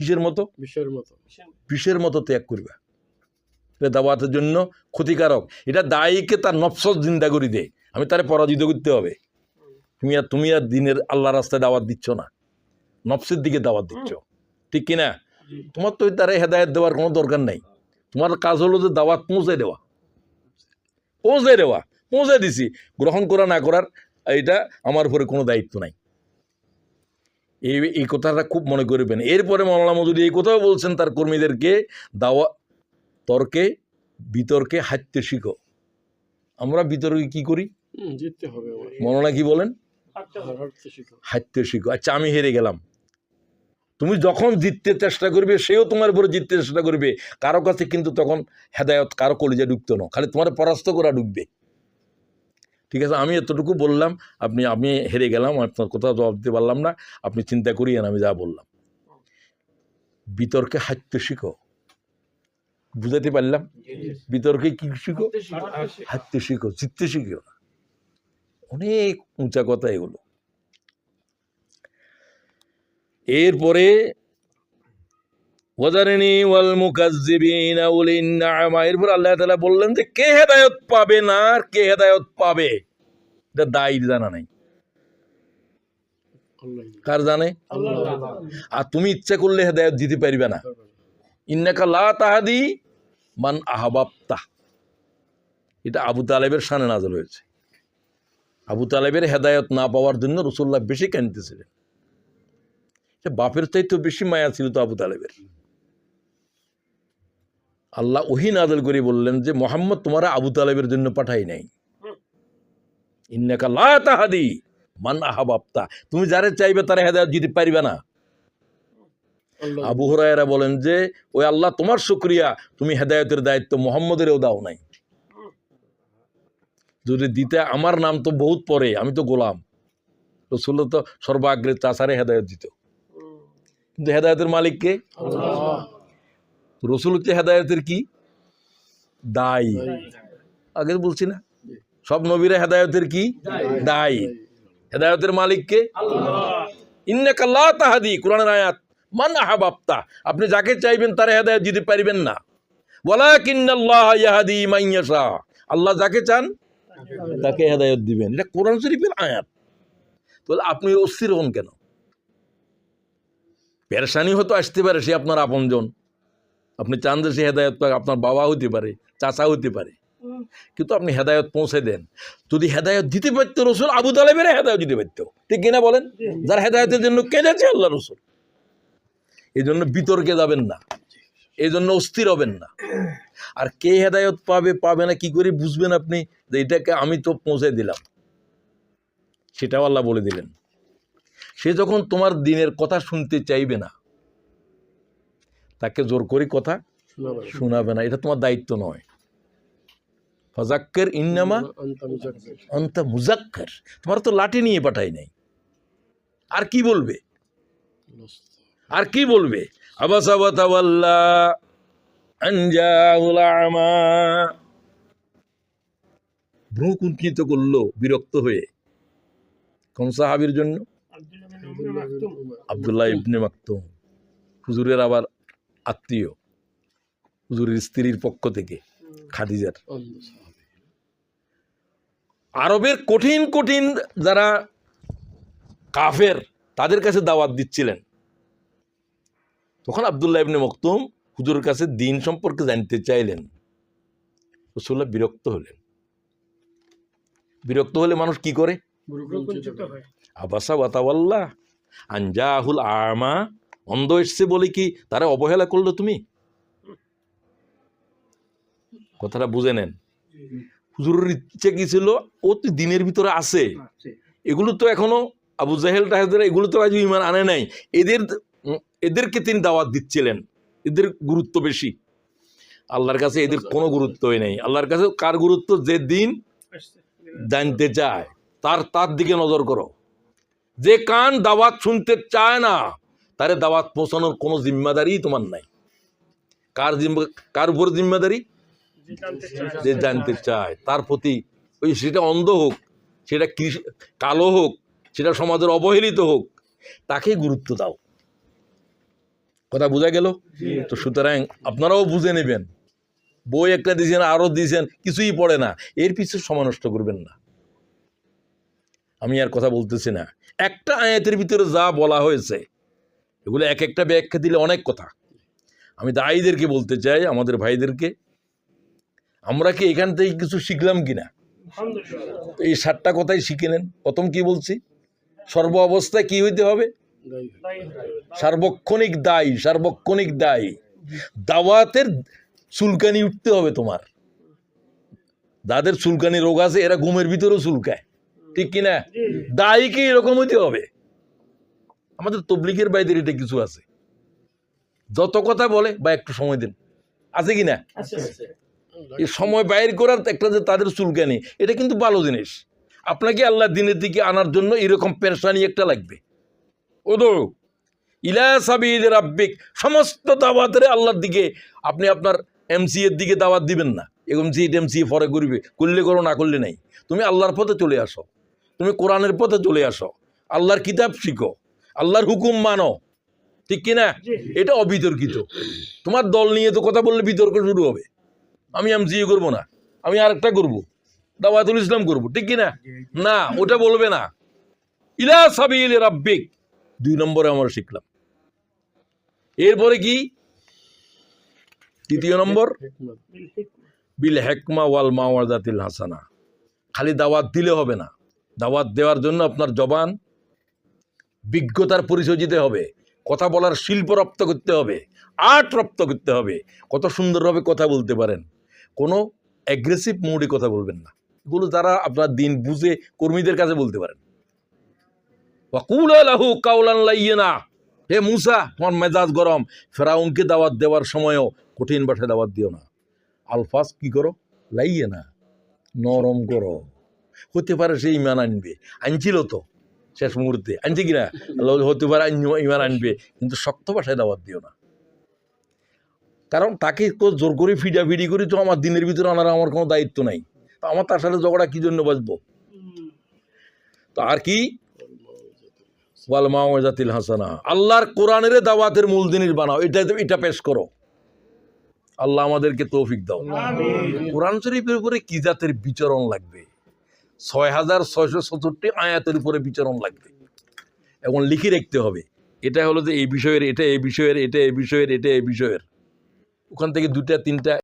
কিসের মতো? বিষের মতো ত্যাগ করবে, এটা দাওয়াতের জন্য ক্ষতিকারক। এটা দায়ীকে তার নফস জিন্দা করে দেয়, আমি তারে পরাজিত করতে হবে। তুমি আর দিনের আল্লাহ রাস্তায় দাওয়াত দিচ্ছ না, নফসের দিকে দাওয়াত দিচ্ছ, ঠিক কিনা? তোমার তো তারে হেদায়েত দেওয়ার কোনো দরকার নাই। তোমার কাজ হলো যে দাওয়াত পৌঁছে দেওয়া, পৌঁছে দিছি, গ্রহণ করা না করার এটা আমার উপরে কোনো দায়িত্ব নাই। এই কথাটা খুব মনে করবেন। এরপরে মাওলানা মওদুদী এই কথাও বলছেন তার কর্মীদেরকে, বিতর্কে হাঁটতে শিখো। আমরা বিতর্কে কি করি? মাওলানা কি বলেন? হাঁটতে শিখো। আচ্ছা, আমি হেরে গেলাম, তুমি যখন জিততে চেষ্টা করবে, সেও তোমার উপরে জিততে চেষ্টা করবে। কারো কাছে কিন্তু তখন হেদায়ত কারো কলিজা ঢুকতো না, খালি তোমার পরাস্ত করা ঢুকবে। ঠিক আছে, আমি এতটুকু বললাম। আমি হেরে গেলাম, আপনার কথা জবাব দিতে পারলাম না, আপনি চিন্তা করিয়েন আমি যা বললাম। বিতর্কে হাঁটতে শিখো। বুঝাতে পারলাম? বিতর্কে কি শিখো? হাঁটতে শিখো, জিততে শিখো না। অনেক উঁচা কথা এগুলো। এরপরে ওয়াজারিনি ওয়াল মুকাজ্জিবিনা উলিন নি'মা, এরপর আল্লাহ তাআলা বললেন যে কে হেদায়েত পাবে না আর কে হেদায়েত পাবে এটা দায়ীর জানা নাই। কার জানে? আর তুমি ইচ্ছা করলে হেদায়েত দিতে পারবে না। ইন্নাকা লা তাহদি মান আহবাবতা, এটা আবু তালেবের শানে নাযিল হয়েছে। আবু তালেবের হেদায়েত না পাওয়ার জন্য রাসূলুল্লাহ বেশি কাঁদতেছিলেন। বাপের চাইতে বেশি মায়া ছিল তো আবু তালেবের। আল্লাহ ওহী নাযিল করে বললেন যে মুহাম্মদ তোমারা আবু তালেবের জন্য পাঠাই নাই। ইন্নাকা লা তাহদি মান আহবাবতা, তুমি যারে চাইবে তারে হেদায়েত দিতে পারবে না। আবু হুরায়রা বলেন যে ওই আল্লাহ তোমার শুকরিয়া, তুমি হেদায়েতের দায়িত্ব মুহাম্মদেরও দাও নাই। যদি দিতে, আমার নাম তো বহুত পরে, আমি তো গোলাম। রাসূলুল্লাহ তো সর্বাগ্রে তাসারে হেদায়েত দিত, কিন্তু হেদায়েতের মালিক কে? রাসূল হচ্ছে হেদায়েতের কি দায়ী। আগে বলছি না, সব নবীরা হেদায়েতের কি দায়ী। হেদায়েতের মালিক কে? ইন্নাকা লা তাহদি, কোরআনের আয়াত, মান আহবাবতা, আপনি যাকে চাইবেন তারে হেদায়েত দিতে পারবেন না। ওয়ালাকিন্নাল্লাহ ইয়াহদি মান ইয়াশা, আল্লাহ যাকে চান তাকে হেদায়েত দিবেন। এটা কোরআন শরীফের আয়াত। তাহলে আপনি অস্থির হন কেন? পেরেশানি হয়তো আসতে পারে, সে আপনার আপনজন, আপনি চান যে সে হেদায়েত পাক, আপনার বাবা হতে পারে, চাচা হতে পারে, কিন্তু আপনি হেদায়েত পৌঁছে দেন। যদি হেদায়েত দিতে পারতো রাসূল, আবু তালেবের হেদায়েত দিতে পারতো, ঠিক কিনা বলেন? যার হেদায়েতের জন্য কেঁদেছে আল্লাহ রাসূল। এই জন্য বিতর্কে যাবেন না, এই জন্য অস্থির হবেন না। আর কে হেদায়েত পাবে পাবে না কি করে বুঝবেন আপনি যে এটাকে আমি তো পৌঁছে দিলাম? সেটাও আল্লাহ বলে দিলেন। সে যখন তোমার দিনের কথা শুনতে চাইবে না, তাকে জোর করে কথা শোনাবে না, এটা তোমার দায়িত্ব নয়। ফাযাক্কির ইন্নামা আনতা মুযাক্কির, তোমার তো লাঠি নিয়ে পাঠাই নাই। আর কি বলবে? আর কি বলবে? আবাসা ওয়া তাওয়াল্লা আন জাআহুল আমা, ভ্রু কুঞ্চিত করলো বিরক্ত হয়ে। কোন সাহাবীর জন্য? আব্দুল্লাহ ইবনে মাকতুম, হুজুরের আবার আত্মীয়, হুজুরের স্ত্রীর পক্ষ থেকে খাদিজার। আরবের কঠিন কঠিন যারা কাফের, তাদের কাছে দাওয়াত দিচ্ছিলেন। তখন আব্দুল্লাহ ইবনে মাকতুম হুজুরের কাছে দ্বীন সম্পর্কে জানতে চাইলেন। রাসূলুল্লাহ বিরক্ত হলেন। বিরক্ত হলে মানুষ কি করে? আবাসা ওয়া তাওয়াল্লা আন জাআহুল আমা, অন্ধ এসছে বলে কি তারা অবহেলা করলো তুমি? কথাটা বুঝে নেন। হুজুরের ইচ্ছে কি ছিল? ও তো দিনের ভিতরে আছে, এগুলো তো এখনো আবু জাহেল টাহেল এগুলো তো আজ ঈমান আনে নাই, এদেরকে তিনি দাওয়াত দিচ্ছিলেন। এদের গুরুত্ব বেশি, আল্লাহর কাছে এদের কোনো গুরুত্বই নেই। আল্লাহর কাছে কার গুরুত্ব? যে দিন জানতে চায় তার দিকে নজর করো। যে কান দাওয়াত শুনতে চায় না, তারে দাওয়াত পৌঁছানোর কোনো জিম্মাদারি তোমার নাই। কার উপর জিম্মাদারি? যে জানতে চায়, তার প্রতি, ওই সেটা অন্ধ হোক, সেটা কালো হোক, সেটা সমাজের অবহেলিত হোক, তাকে গুরুত্ব দাও। কথা বোঝা গেল তো? সুতরাং আপনারাও বুঝে নেবেন। বই একটা দিয়েছেন, আরো দিয়েছেন, কিছুই পড়ে না, এর পিছনে সময় নষ্ট করবেন না। আমি আর কথা বলতেছি না। একটা আয়াতের ভিতরে যা বলা হয়েছে, এগুলো এক একটা ব্যাখ্যা দিলে অনেক কথা। আমি দায়ীদেরকে বলতে চাই, আমাদের ভাইদেরকে, আমরা কি এখান থেকে কিছু শিখলাম কিনা? এই 7টা কথাই শিখে নেন। প্রথম কি বলছি? সর্ব অবস্থায় কি হইতে হবে? সার্বক্ষণিক দায়ী। সার্বক্ষণিক দায়ী। দাওয়াতের চুলকানি উঠতে হবে তোমার। যাদের চুলকানি রোগ আছে এরা ঘুমের ভিতরেও চুলকায়, ঠিক কিনা? দায়ীকে এরকম হইতে হবে। আমাদের তবলিগের ভাইদের এটা কিছু আছে, যত কথা বলে বা একটু সময় দেন, আছে কিনা? এই সময় বাইর করার একটা যে তাদের চুলকানি, এটা কিন্তু ভালো জিনিস। আপনাকে আল্লাহ দিনের দিকে আনার জন্য এরকম পেরেশানি একটা লাগবে। ও তো ইলা সাবিল রাব্বিক, সমস্ত দাওয়াতের আল্লাহর দিকে। আপনি আপনার এমসি এর দিকে দাওয়াত দিবেন না, এমসি পরে করবে, করলে করো না করলে নাই। তুমি আল্লাহর পথে চলে আসো, তুমি কোরআনের পথে চলে আসো, আল্লাহর কিতাব শিখো, আল্লাহর হুকুম মানো, ঠিক কিনা? এটা অবিতর্কিত। তোমার দল নিয়ে তো কথা বললে বিতর্ক শুরু হবে। আমি এমসিএ করবো না, আমি আরেকটা করবো, দাওয়াতুল ইসলাম করবো, ঠিক কিনা? না, ওটা বলবে না। ইলা সাবিল রাব্বিক 2 নম্বরে আমরা শিখলাম। এরপরে কি? 3 নম্বর, বিল হিকমা ওয়াল মাওয়াজাতিল হাসানা। খালি দাওয়াত দিলে হবে না, দাওয়াত দেওয়ার জন্য আপনার জবান বিজ্ঞতার পরিচয় দিতে হবে, কথা বলার শিল্প রপ্ত করতে হবে, আর্ট রপ্ত করতে হবে। কত সুন্দরভাবে কথা বলতে পারেন, কোনো অ্যাগ্রেসিভ মোডে কথা বলবেন না। এগুলো যারা আপনার দিন বুঝে কর্মীদের কাছে বলতে পারেন। ওয়াকুলা লাহু কাওলান লাইয়িনা, হে মুসা তোমার মেজাজ গরম, ফেরাউনকে দাওয়াত দেওয়ার সময়ও কঠিন ভাষায় দাওয়াত দিও না। আলফাজ কি করো? লাইয়িনা, নরম করো। হতে পারে সে ইমান আনবে, আনছিল তো শেষ মুহূর্তে, আনছে কিনা? হতে পারে ইমান আনবে, কিন্তু শক্ত ভাষায় দাওয়াত দিও না। কারণ তাকে জোর করে ফিডাফিডি করি তো আমার দিনের ভিতরে আনার আমার কোনো দায়িত্ব নাই। তো আমার তার সাথে ঝগড়া কি জন্য বাঁচবো? তো আর কি? ওয়াল মাওয়াজাতিল হাসানা, আল্লাহর কোরআনের দাওয়াতের মূল জিনিস বানাও, এটা পেশ করো। আল্লাহ আমাদেরকে তৌফিক দাও। কোরআন শরীফের উপরে কি জাতের বিচরণ লাগবে? 6667 আয়াতের উপরে বিচরণ লাগবে, এখন লিখে রাখতে হবে। এটা হলো যে এই বিষয়ের, এটা এই বিষয়ের, এটা এই বিষয়ের, এটা এই বিষয়ের। ওখান থেকে 2টা 3টা